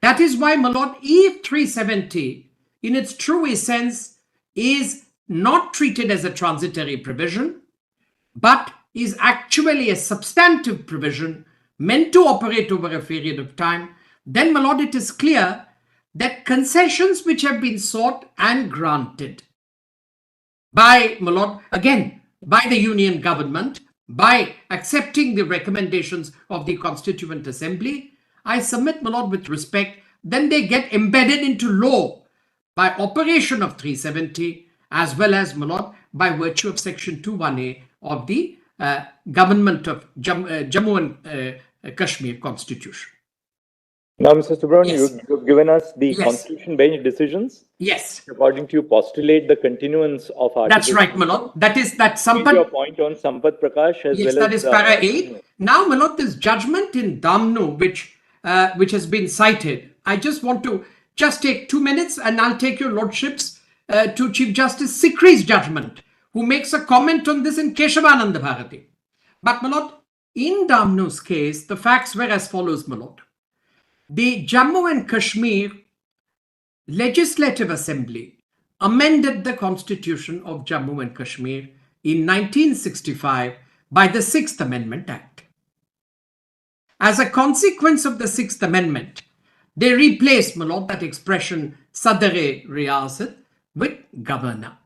That is why, my lord, E370, in its true essence, is not treated as a transitory provision, but is actually a substantive provision meant to operate over a period of time. Then, my lord, it is clear that concessions which have been sought and granted by, my lord, again, by the Union government, by accepting the recommendations of the Constituent Assembly, I submit, my lord, with respect, then they get embedded into law by operation of 370, as well as, my lord, by virtue of Section 21A of the Government of Jammu and Kashmir Constitution. Now, Mr. Subramanian, Yes. you've given us the Yes. Constitution bench decisions. Yes, According to you, postulate the continuance of Article. that's right, my lord. That is that Made your Sampat. point on Sampat Prakash as Yes, well that as is para 8. Now, my lord, this judgment in Damnu, which has been cited, I just want to just take 2 minutes, and I'll take your lordships to Chief Justice Sikri's judgment, who makes a comment on this in Keshavananda Bharati. But, my lord, in Damnu's case, the facts were as follows, my lord. The Jammu and Kashmir Legislative Assembly amended the Constitution of Jammu and Kashmir in 1965 by the Sixth Amendment Act. As a consequence of the Sixth Amendment, they replaced, my lord, that expression Sadare Riyasat with governor.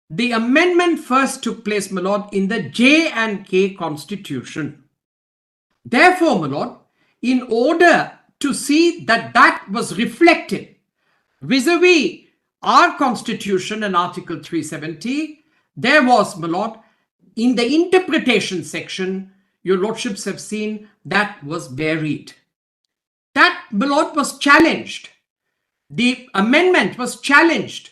The amendment first took place, my lord, in the J&K Constitution. Therefore, my lord, in order to see that that was reflected vis-a-vis our Constitution and Article 370, there was, my lord, in the interpretation section, your lordships have seen that was varied. That, my lord, was challenged. The amendment was challenged.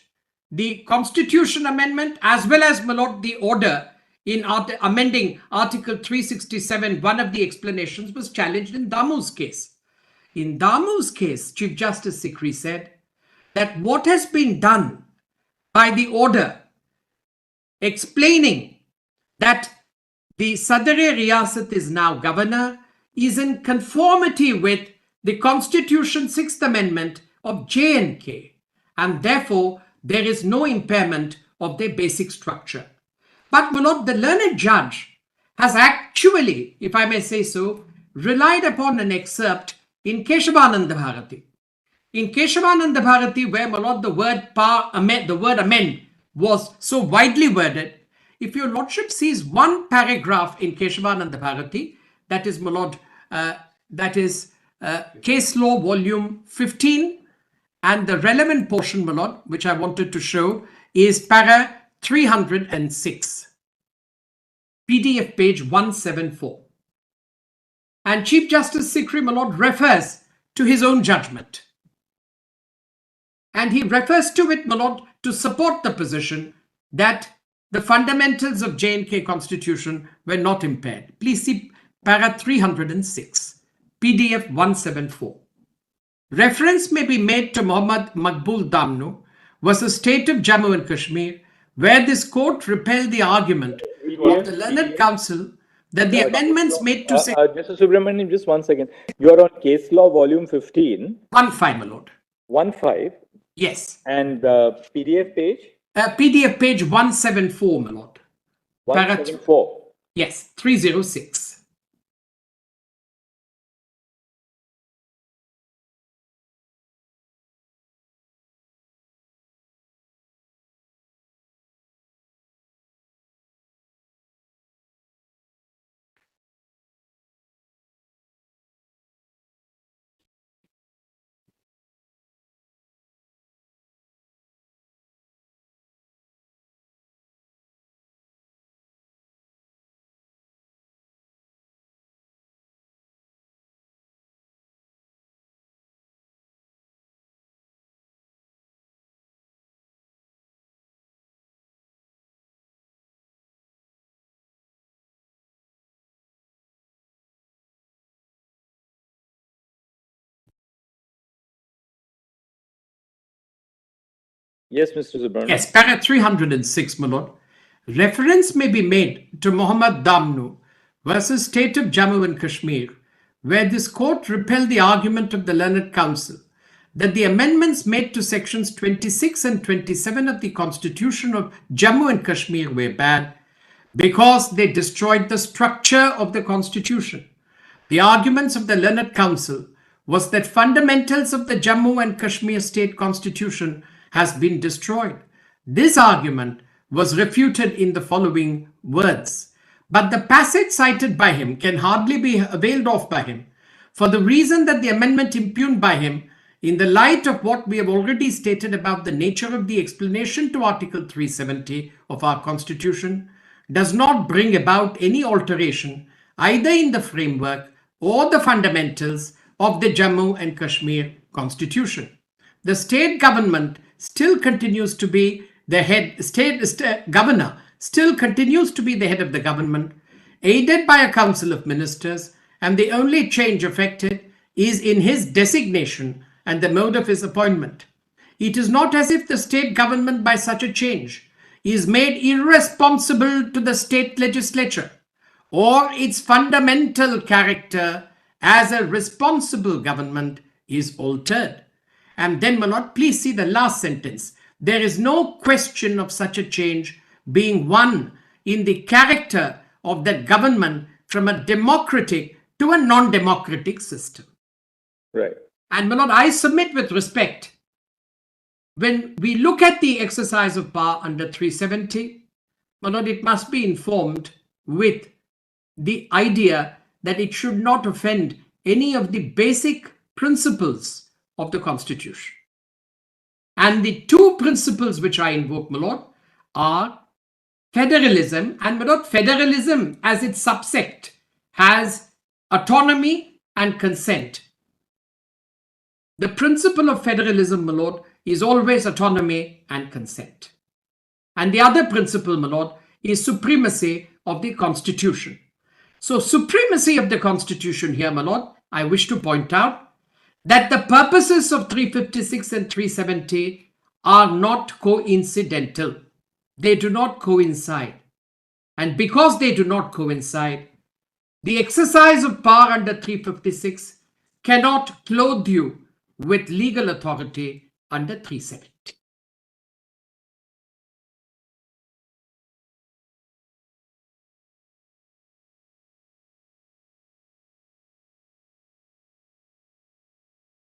The Constitution amendment, as well as, my lord, the order in amending Article 367, one of the explanations was challenged in Damu's case. In Damu's case, Chief Justice Sikri said that what has been done by the order explaining that the Sadare Riyasat is now governor is in conformity with the Constitution 6th Amendment of J&K, and therefore there is no impairment of their basic structure. But, my lord, the learned judge has actually, if I may say so, relied upon an excerpt in Keshavananda Bharati. In Keshavananda Bharati, where, my lord, the word amend was so widely worded, if your lordship sees one paragraph in Keshavananda Bharati, that is, my lord, that is Case Law Volume 15, and the relevant portion, my lord, which I wanted to show, is para 306, PDF page 174. And Chief Justice Sikri, my lord, refers to his own judgment. And he refers to it, my lord, to support the position that the fundamentals of J&K Constitution were not impaired. Please see para 306, PDF 174. Reference may be made to Muhammad Maqbul Damnu versus State of Jammu and Kashmir, where this court repelled the argument of the learned counsel that the amendments made to say Mr. Subramanian, just 1 second. You are on Case Law Volume 15, 1.5, my lord. 1.5, Yes. and PDF page PDF page 174, my lord. 174. Yes, 306. Yes, Mr. Subramaniam. Yes, para 306, my lord. Reference may be made to Muhammad Damnu versus State of Jammu and Kashmir, where this court repelled the argument of the Learned Council that the amendments made to sections 26 and 27 of the Constitution of Jammu and Kashmir were bad because they destroyed the structure of the Constitution. The arguments of the Learned Council was that fundamentals of the Jammu and Kashmir state constitution has been destroyed. This argument was refuted in the following words. But the passage cited by him can hardly be availed of by him, for the reason that the amendment impugned by him, in the light of what we have already stated about the nature of the explanation to Article 370 of our Constitution, does not bring about any alteration either in the framework or the fundamentals of the Jammu and Kashmir Constitution. The state government still continues to be the head, governor still continues to be the head of the government, aided by a council of ministers, and the only change affected is in his designation and the mode of his appointment. It is not as if the state government by such a change is made irresponsible to the state legislature or its fundamental character as a responsible government is altered. And then, my lord, please see the last sentence. There is no question of such a change being one in the character of that government from a democratic to a non-democratic system. Right. And my lord, I submit with respect, when we look at the exercise of power under 370, my lord, it must be informed with the idea that it should not offend any of the basic principles of the Constitution. And the two principles which I invoke, my lord, are federalism, and my lord, federalism as its subsect has autonomy and consent. The principle of federalism, my lord, is always autonomy and consent. And the other principle, my lord, is supremacy of the Constitution. So supremacy of the Constitution here, my lord, I wish to point out that the purposes of 356 and 370 are not coincidental. They do not coincide. And because they do not coincide, the exercise of power under 356 cannot clothe you with legal authority under 370.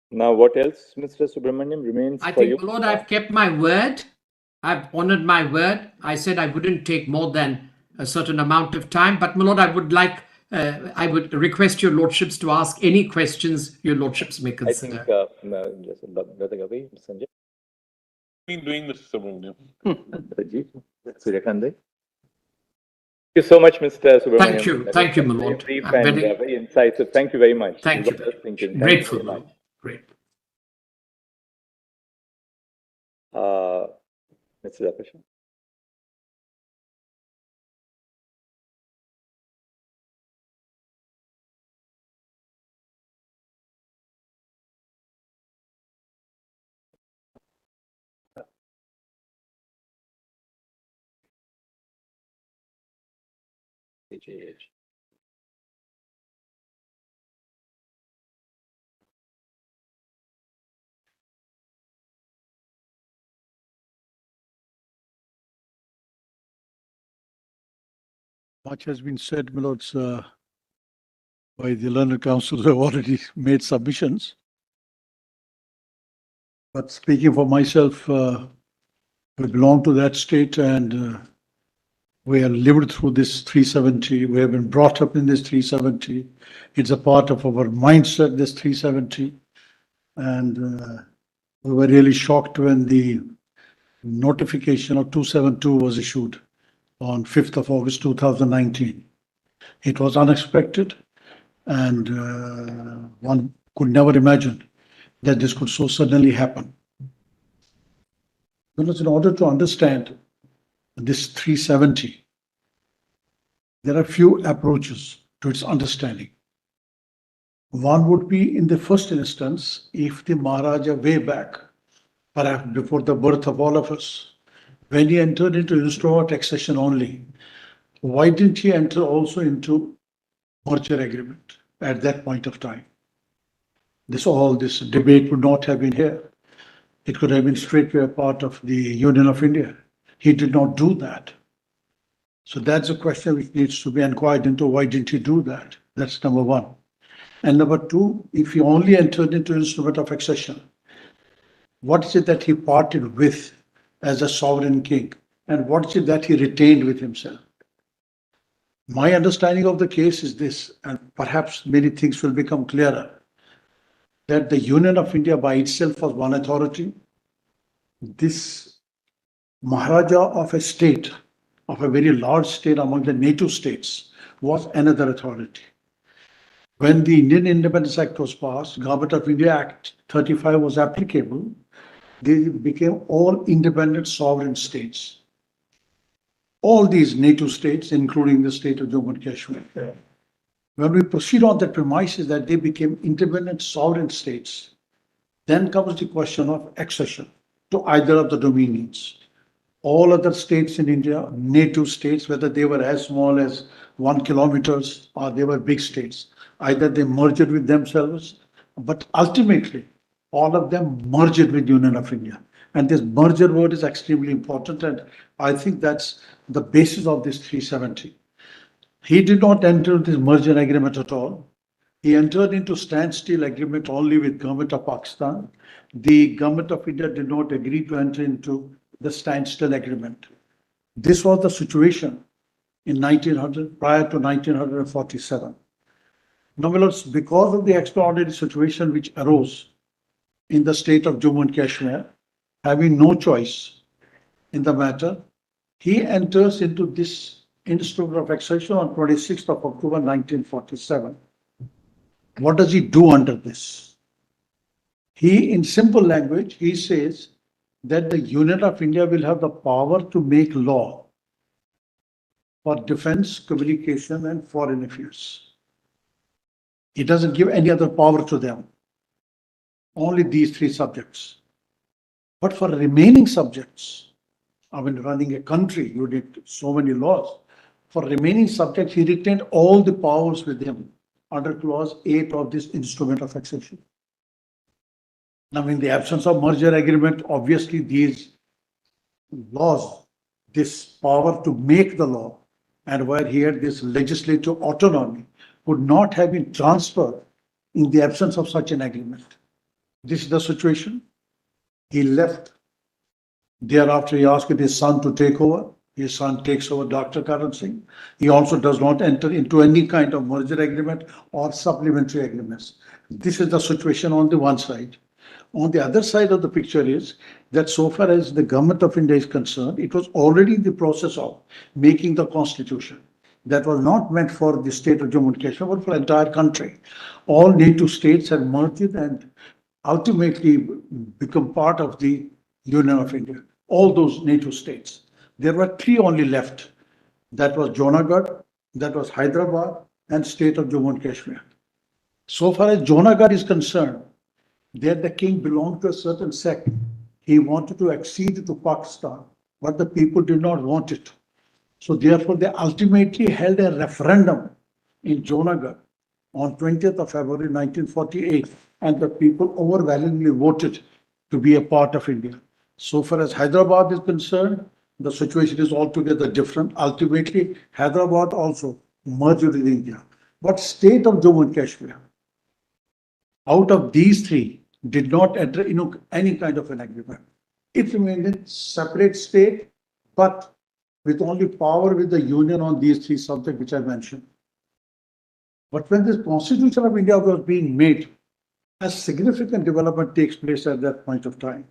Now, what else, Mr. Subramaniam, remains I for you? think, my lord, I've kept my word. I've honored my word. I said I wouldn't take more than a certain amount of time. But, my lord, I would request your lordships to ask any questions your lordships may consider. I think, Sanjay. Been doing, Mr. Subramaniam. Suryakanth. Thank you so much, Mr. Subramaniam. Thank you, my Very lord. brief I'm and very- very incisive. Thank you very much. Thank you. Thinking. Grateful, Thank my you lord. Great. very much. Mr. Zaparsha. Much has been said, my lords, by the Learned Council who have already made submissions. But speaking for myself, we belong to that state and we have lived through this 370. We have been brought up in this 370. It's a part of our mindset, this 370. And we were really shocked when the notification of 272 was issued on 5th of August 2019. It was unexpected and one could never imagine that this could so suddenly happen. Because in order to understand this 370, there are few approaches to its understanding. One would be in the first instance, if the Maharaja way back perhaps before the birth of all of us, when he entered into instrument accession only, why didn't he enter also into merger agreement at that point of time? This debate would not have been here. It could have been straightway a part of the Union of India. He did not do that. So that's a question which needs to be inquired into. Why didn't he do that? That's number one. And number two, if he only entered into instrument of accession, what is it that he parted with as a sovereign king? And what is it that he retained with himself? My understanding of the case is this, and perhaps many things will become clearer, that the Union of India by itself was one authority. This Maharaja of a state, of a very large state among the native states, was another authority. When the Indian Independence Act was passed, Government of India Act 35 was applicable. They became all independent sovereign states. All these native states, including the state of Jammu and Kashmir. When we proceed on that premises that they became independent sovereign states, then comes the question of accession to either of the dominions. All other states in India, native states, whether they were as small as 1 kilometer or they were big states, either they merged with themselves, but ultimately all of them merged with Union of India. And this merger word is extremely important, and I think that's the basis of this 370. He did not enter this merger agreement at all. He entered into standstill agreement only with Government of Pakistan. The Government of India did not agree to enter into the standstill agreement. This was the situation in 1900, prior to 1947. Nonetheless, because of the extraordinary situation which arose in the state of Jammu and Kashmir, having no choice in the matter, he enters into this instrument of accession on 26th of October 1947. What does he do under this? He, in simple language, he says that the Union of India will have the power to make law for defense, communication, and foreign affairs. He doesn't give any other power to them. Only these three subjects. But for remaining subjects, I mean, running a country, you need so many laws. For remaining subjects, he retained all the powers with him under clause 8 of this instrument of accession. Now, in the absence of merger agreement, obviously these laws, this power to make the law, and where he had this legislative autonomy, would not have been transferred in the absence of such an agreement. This is the situation. He left. Thereafter, he asked his son to take over. His son takes over Dr. Karan Singh. He also does not enter into any kind of merger agreement or supplementary agreements. This is the situation on the one side. On the other side of the picture is that so far as the Government of India is concerned, it was already in the process of making the constitution. That was not meant for the state of Jammu and Kashmir, but for the entire country. All native states have merged and ultimately become part of the Union of India. All those native states. There were three only left. That was Junagadh, that was Hyderabad, and state of Jammu and Kashmir. So far as Junagadh is concerned, there the king belonged to a certain sect. He wanted to accede to Pakistan, but the people did not want it. So therefore, they ultimately held a referendum in Junagadh on 20th of February 1948, and the people overwhelmingly voted to be a part of India. So far as Hyderabad is concerned, the situation is altogether different. Ultimately, Hyderabad also merged with India. But state of Jammu and Kashmir, out of these three, did not enter into any kind of an agreement. It remained a separate state, but with only power with the union on these three subjects which I mentioned. But when this Constitution of India was being made, a significant development takes place at that point of time,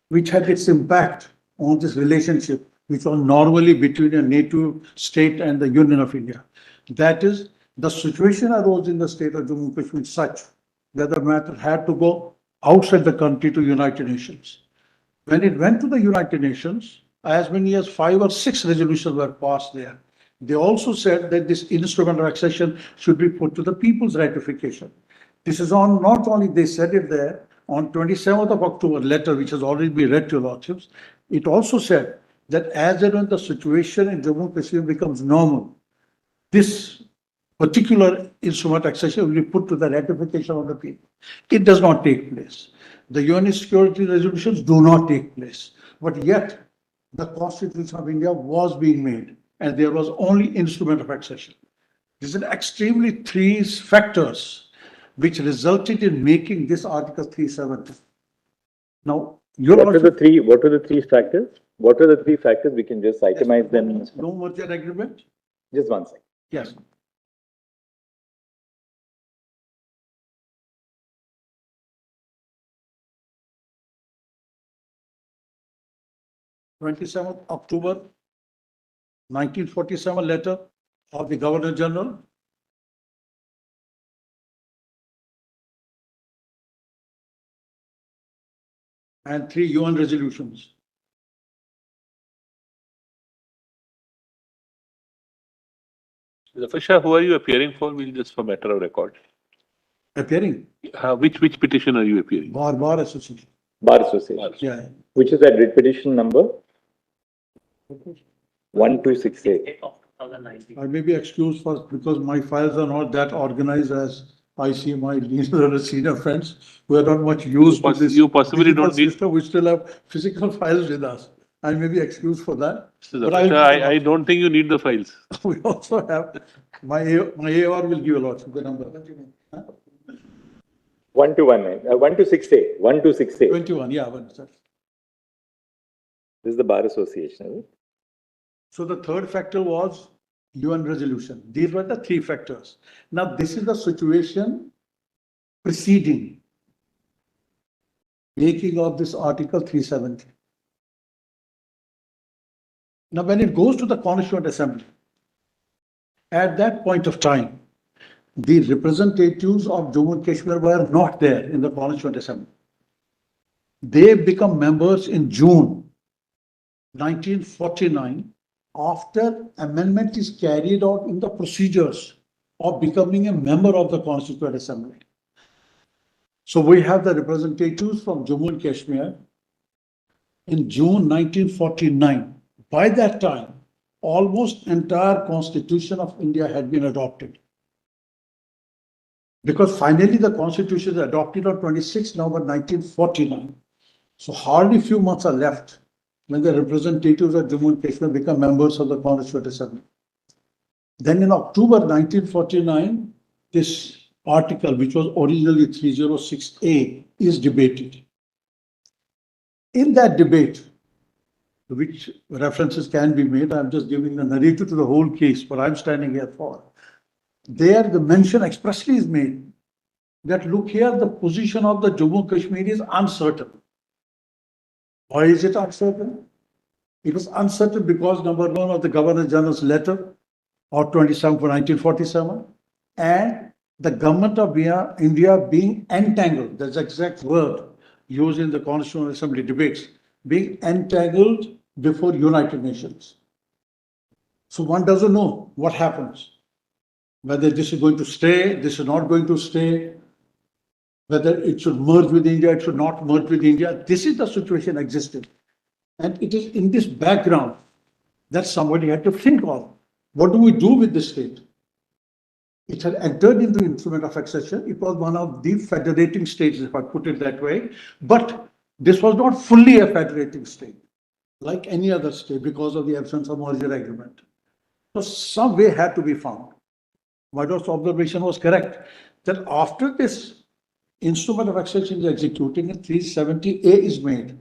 which had its impact on this relationship, which was normally between a native state and the Union of India. That is, the situation arose in the state of Jammu and Kashmir such that the matter had to go outside the country to United Nations. When it went to the United Nations, as many as 5 or 6 resolutions were passed there. They also said that this instrument of accession should be put to the people's ratification. This is on, not only they said it there, on 27th of October letter, which has already been read to your lordships, it also said that as and when the situation in Jammu and Kashmir becomes normal, this particular instrument accession will be put to the ratification of the people. It does not take place. The UN security resolutions do not take place. But yet, the Constitution of India was being made, and there was only instrument of accession. These are extremely three factors which resulted in making this Article 370. Now, your What are the three factors? What are the three factors? We can just itemize them. no merger agreement? Just one second. Yes. October 1947 letter of the Governor General. And 3 UN resolutions. Zafar, who are you appearing for? We'll just for matter of record. Appearing? Which petition are you appearing? Bar Association. Bar Association. Yeah. Which is that writ petition number? 1268. I may be excused for because my files are not that organized as I see my senior friends who are not much used to this. You possibly don't need. System. We still have physical files with us. I may be excused for that. But I don't think you need the files. We also have my AR will give a lot of the number. 1268. 1268. 21, yeah. This is the Bar Association, is it? So the third factor was UN resolution. These were the three factors. Now this is the situation preceding making of this Article 370. Now when it goes to the Constituent Assembly, at that point of time, the representatives of Jammu and Kashmir were not there in the Constituent Assembly. They become members in June 1949 after amendment is carried out in the procedures of becoming a member of the Constituent Assembly. So we have the representatives from Jammu and Kashmir in June 1949. By that time, almost entire Constitution of India had been adopted. Because finally the Constitution is adopted on 26 November 1949. So hardly few months are left when the representatives of Jammu and Kashmir become members of the Constituent Assembly. Then in October 1949, this article, which was originally 306A, is debated. In that debate, which references can be made, I'm just giving the narrative to the whole case, what I'm standing here for. There, the mention expressly is made that look here, the position of the Jammu and Kashmir is uncertain. Why is it uncertain? It was uncertain because number one of the Governor General's letter of 27 for 1947 and the government of India being entangled, that's the exact word used in the Constitutional Assembly debates, being entangled before United Nations. So one doesn't know what happens, whether this is going to stay, this is not going to stay, whether it should merge with India, it should not merge with India. This is the situation existing. And it is in this background that somebody had to think of, what do we do with this state? It had entered into instrument of accession. It was one of the federating states, if I put it that way. But this was not fully a federating state, like any other state, because of the absence of merger agreement. So some way had to be found. Madhur's observation was correct, that after this instrument of accession is executing and 370A is made.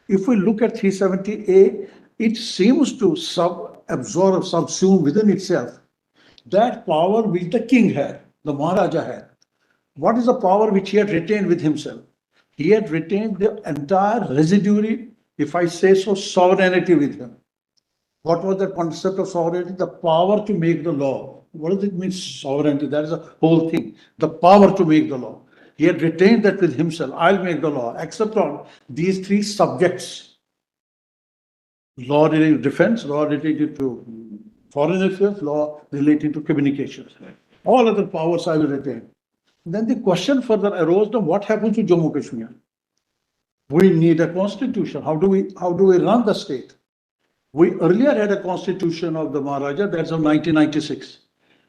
If we look at 370A, it seems to absorb, subsume within itself that power which the king had, the Maharaja had. What is the power which he had retained with himself? He had retained the entire residuary, if I say so, sovereignty with him. What was the concept of sovereignty? The power to make the law. What does it mean, sovereignty? That is the whole thing. The power to make the law. He had retained that with himself. I'll make the law, except on these three subjects. Law related to defense, law related to foreign affairs, law relating to communications. All other powers I will retain. Then the question further arose, now what happens to Jammu Kashmir? We need a constitution. How do we run the state? We earlier had a constitution of the Maharaja, that's of 1996.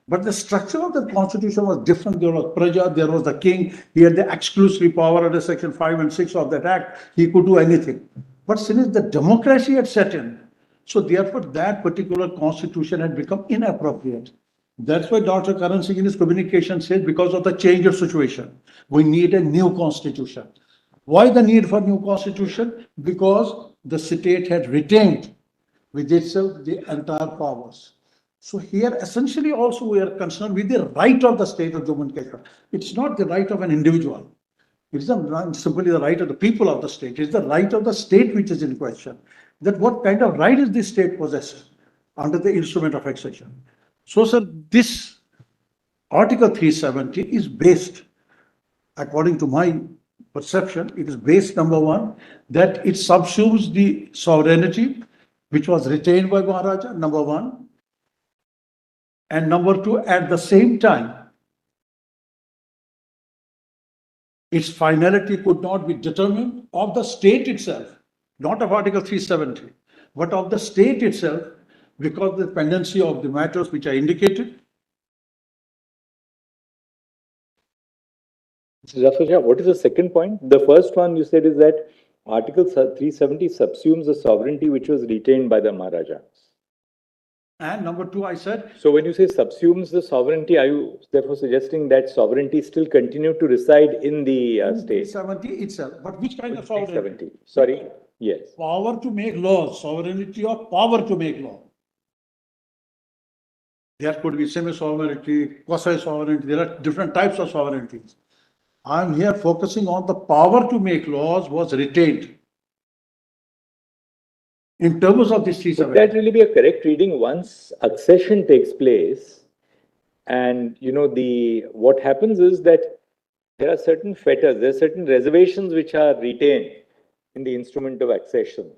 But the structure of the constitution was different. There was Praja, there was the king, he had the exclusive power under section 5 and 6 of that act, he could do anything. But since the democracy had set in, so therefore that particular constitution had become inappropriate. That's why Dr. Karan Singh in his communication said, because of the change of situation, we need a new constitution. Why the need for new constitution? Because the state had retained with itself the entire powers. So here essentially also we are concerned with the right of the state of Jammu and Kashmir. It's not the right of an individual. It's not simply the right of the people of the state. It's the right of the state which is in question. That what kind of right is this state possessed under the instrument of accession? So, sir, this Article 370 is based, according to my perception, it is based, number one, that it subsumes the sovereignty which was retained by Maharaja, number one. And number two, at the same time, its finality could not be determined of the state itself, not of Article 370, but of the state itself, because of the dependency of the matters which are indicated. Mr. Jafar Shah, what is the second point? The first one you said is that Article 370 subsumes the sovereignty which was retained by the Maharaja. And number two, I said, So when you say subsumes the sovereignty, are you therefore suggesting that sovereignty still continued to reside in the state? 370 itself, but which kind of sovereignty? 370. Sorry, yes. Power to make laws, sovereignty or power to make law. There could be semi-sovereignty, quasi-sovereignty, there are different types of sovereignties. I'm here focusing on the power to make laws was retained. In terms of this Would 370. that really be a correct reading once accession takes place? And what happens is that there are certain fetters, there are certain reservations which are retained in the instrument of accession,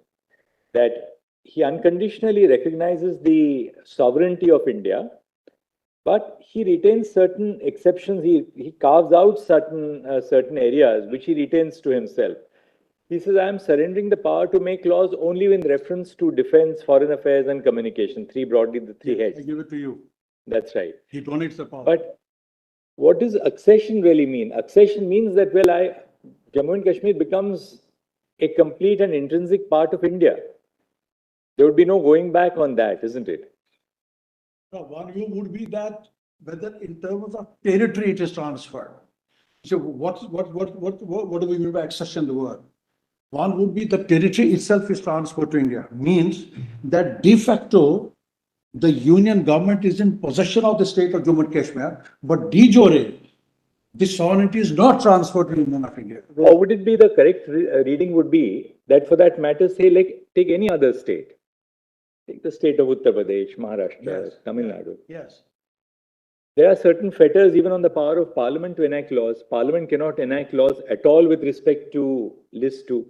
that he unconditionally recognizes the sovereignty of India, but he retains certain exceptions. He carves out certain areas which he retains to himself. He says, I am surrendering the power to make laws only in reference to defense, foreign affairs, and communication. Broadly, the three heads. I give it to you. That's right. He donates the power. But what does accession really mean? Accession means that, Jammu and Kashmir becomes a complete and intrinsic part of India. There would be no going back on that, isn't it? No, one view would be that whether in terms of territory it is transferred. So what do we mean by accession, the word? One would be the territory itself is transferred to India, means that de facto the union government is in possession of the state of Jammu and Kashmir, but de jure, the sovereignty is not transferred to the Union of India. Or would it be the correct reading would be that for that matter, say, take any other state. Take the state of Uttar Pradesh, Maharashtra, Yes. Tamil Nadu. Yes. There are certain fetters even on the power of Parliament to enact laws. Parliament cannot enact laws at all with respect to List 2.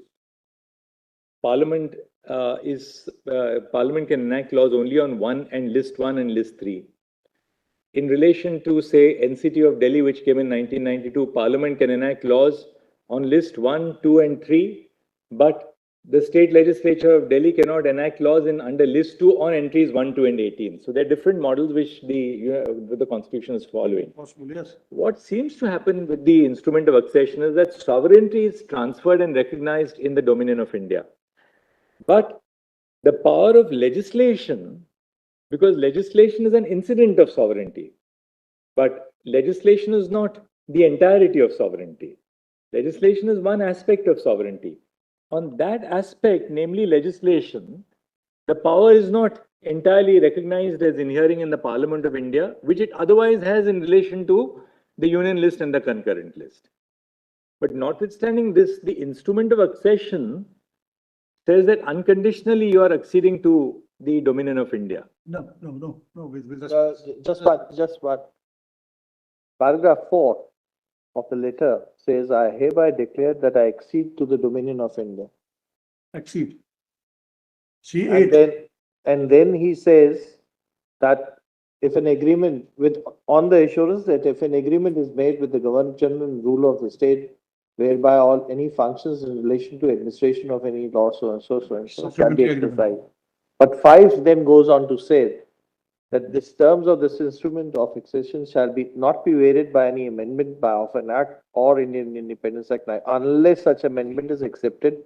Parliament can enact laws only on List 1 and List 3. In relation to, say, NCT of Delhi, which came in 1992, Parliament can enact laws on List 1, 2, and 3, but the state legislature of Delhi cannot enact laws under List 2 on entries 1, 2, and 18. So there are different models which the Constitution is following. Possible, yes. What seems to happen with the instrument of accession is that sovereignty is transferred and recognized in the dominion of India. But the power of legislation, because legislation is an incident of sovereignty, but legislation is not the entirety of sovereignty. Legislation is one aspect of sovereignty. On that aspect, namely legislation, the power is not entirely recognized as inhering in the Parliament of India, which it otherwise has in relation to the Union List and the concurrent list. But notwithstanding this, the instrument of accession says that unconditionally you are acceding to the dominion of India. No. With Just one. Paragraph 4 of the letter says, I hereby declare that I accede to the dominion of India. accede. C8. And then he says that if an agreement on the assurance that if an agreement is made with the Governor General and ruler of the state whereby all any functions in relation to administration of any law so and so shall be Supplementary agreement. exercised. But 5 then goes on to say that the terms of this instrument of accession shall be not be varied by any amendment by of an act or Indian Independence Act unless such amendment is accepted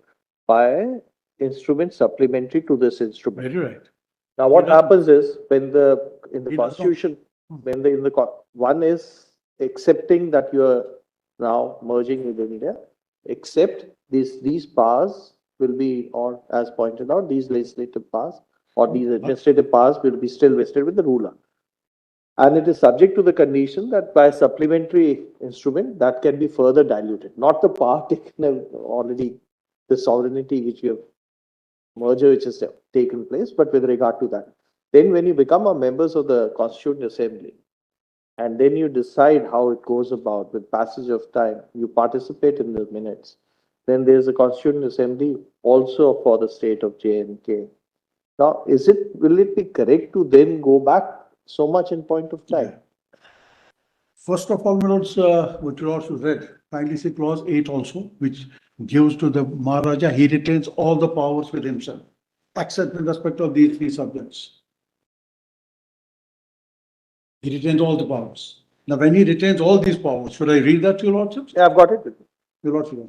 by instrument supplementary to this instrument. Very right. Now, what He doesn't- happens is when in the He does not- constitution, when one is accepting that you are now merging with India, except these powers will be, or as pointed out, these legislative powers or these administrative powers will be still vested with the ruler. And it is subject to the condition that by supplementary instrument that can be further diluted, not the power taken already, the sovereignty which we have merger which has taken place, but with regard to that. Then when you become a members of the Constituent Assembly, and then you decide how it goes about with passage of time, you participate in the minutes. Then there's a Constituent Assembly also for the state of J&K. Now, will it be correct to then go back so much in point of time? First of all, my lords, what you also read, kindly see clause 8 also, which gives to the Maharaja, he retains all the powers with himself, except in respect of these 3 subjects. He retains all the powers. Now, when he retains all these powers, should I read that to your lordships? Yeah, I've got it. Your lordship.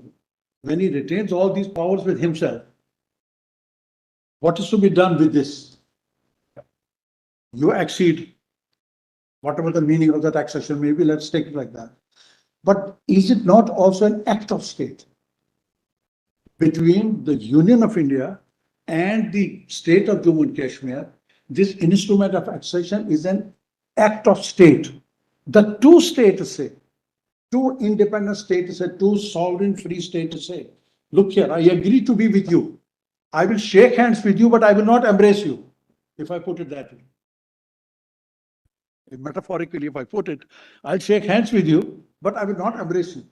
When he retains all these powers with himself, what is to be done with this? You exceed whatever the meaning of that accession may be, let's take it like that. But is it not also an act of state between the Union of India and the state of Jammu and Kashmir? This instrument of accession is an act of state. The 2 states say, 2 independent states say, 2 sovereign free states say, look here, I agree to be with you. I will shake hands with you, but I will not embrace you, if I put it that way. Metaphorically, if I put it, I'll shake hands with you, but I will not embrace you.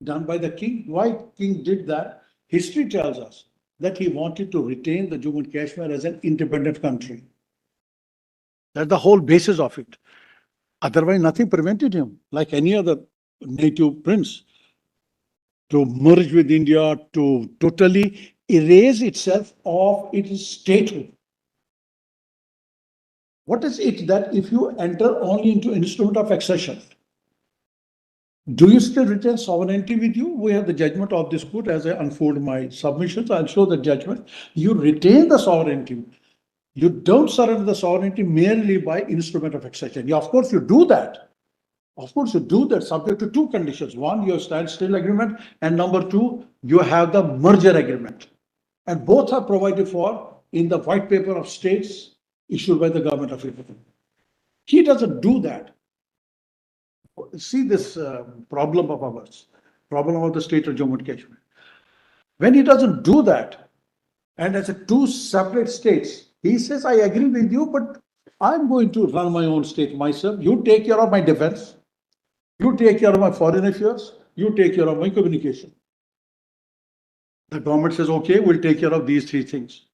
Done by the king. Why king did that? History tells us that he wanted to retain the Jammu and Kashmir as an independent country. That's the whole basis of it. Otherwise, nothing prevented him, like any other native prince, to merge with India, to totally erase itself of its statehood. What is it that if you enter only into instrument of accession, do you still retain sovereignty with you? We have the judgment of this court as I unfold my submissions. I'll show the judgment. You retain the sovereignty. You don't surrender the sovereignty merely by instrument of accession. Yeah, of course, you do that. Of course, you do that subject to 2 conditions. 1, your standstill agreement, and number 2, you have the merger agreement. And both are provided for in the white paper of states issued by the government of India. He doesn't do that. See this problem of ours, problem of the state of Jammu and Kashmir. When he doesn't do that, and as a 2 separate states, he says, I agree with you, but I'm going to run my own state myself. You take care of my defense. You take care of my foreign affairs. You take care of my communication. The government says, okay, we'll take care of these 3 things.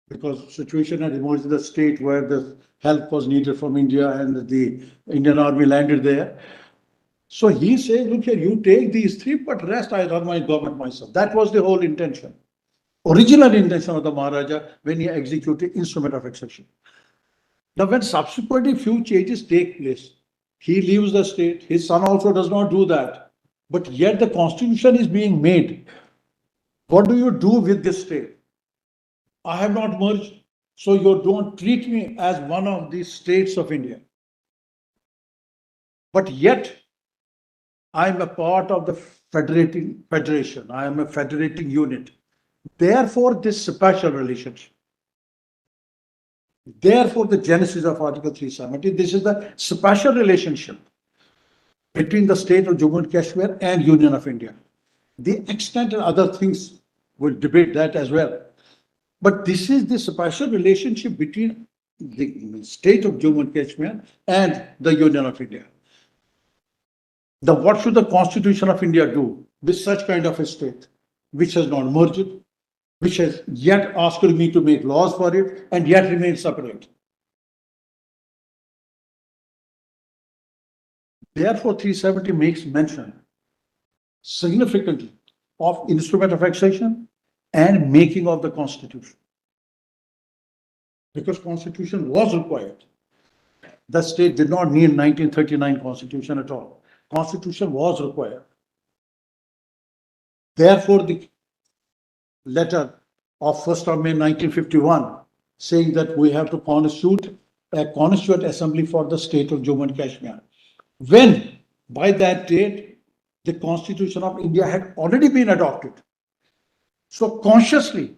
Because situation had emerged in the state where the help was needed from India and the Indian army landed there. So he says, look here, you take these 3, but rest I run my government myself. That was the whole intention. Original intention of the Maharaja when he executed instrument of accession. Now when subsequently few changes take place, he leaves the state, his son also does not do that. But yet the constitution is being made. What do you do with this state? I have not merged, so you don't treat me as one of the states of India. But yet, I am a part of the federation. I am a federating unit. Therefore, this special relationship. Therefore, the genesis of Article 370, this is the special relationship between the state of Jammu and Kashmir and Union of India. The extent and other things, we'll debate that as well. But this is the special relationship between the state of Jammu and Kashmir and the Union of India. What should the Constitution of India do with such kind of a state, which has not merged, which has yet asked me to make laws for it, and yet remains separate? Therefore, 370 makes mention significantly of instrument of taxation and making of the constitution. Because constitution was required. The state did not need 1939 constitution at all. Constitution was required. Therefore, the letter of 1st of May 1951 saying that we have to constitute a constituent assembly for the state of Jammu and Kashmir. When by that date, the Constitution of India had already been adopted. So consciously,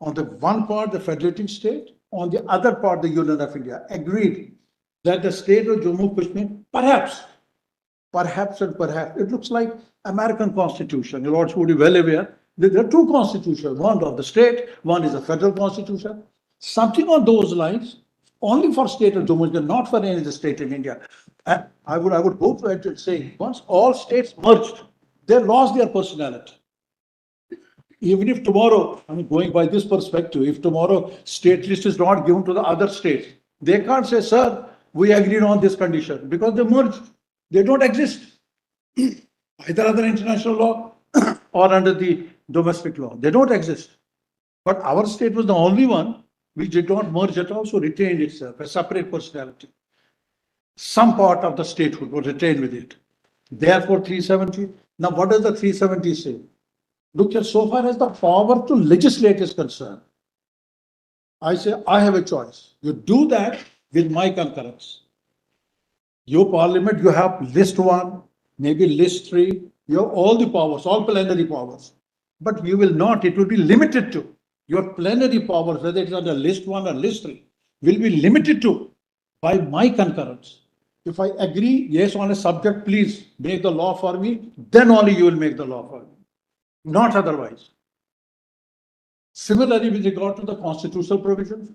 on the one part, the federating state, on the other part, the Union of India agreed that the state of Jammu and Kashmir, perhaps, it looks like American Constitution. Your Lords would be well aware that there are two constitutions, one of the state, one is a federal constitution. Something on those lines, only for state of Jammu and Kashmir, not for any of the state in India. And I would go to it and say, once all states merged, they lost their personality. Even if tomorrow, I mean, going by this perspective, if tomorrow state list is not given to the other states, they can't say, sir, we agreed on this condition because they merged. They don't exist. Either under international law or under the domestic law. They don't exist. But our state was the only one which did not merge at all, so retained itself, a separate personality. Some part of the statehood was retained with it. Therefore, 370. Now, what does the 370 say? Look at so far as the power to legislate is concerned. I say, I have a choice. You do that with my concurrence. Your parliament, you have list 1, maybe list 3, you have all the powers, all plenary powers. But you will not, it will be limited to. Your plenary powers, whether it's under list 1 or list 3, will be limited to by my concurrence. If I agree, yes, on a subject, please make the law for me, then only you will make the law for me. Not otherwise. Similarly, with regard to the constitutional provisions,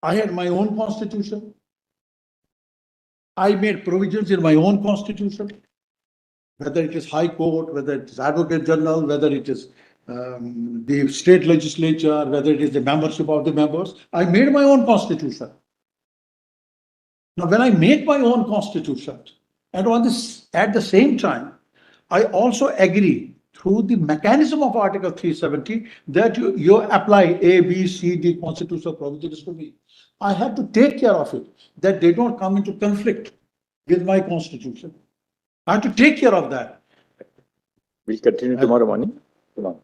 I had my own constitution. I made provisions in my own constitution, whether it is High Court, whether it is Advocate General, whether it is the state legislature, whether it is the membership of the members. I made my own constitution. Now, when I make my own constitution, and on this, at the same time, I also agree through the mechanism of Article 370 that you apply A, B, C, D constitutional provisions to me. I have to take care of it, that they don't come into conflict with my constitution. I have to take care of that. We'll continue tomorrow morning. Come on.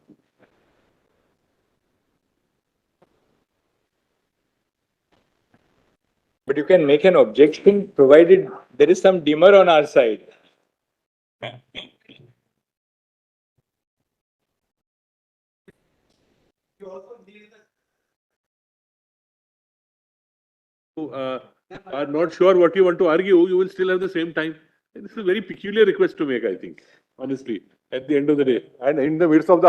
But you can make an objection provided there is some dimmer on our side. Are not sure what you want to argue, you will still have the same time. And this is a very peculiar request to make, I think, honestly, at the end of the day. And in the midst of the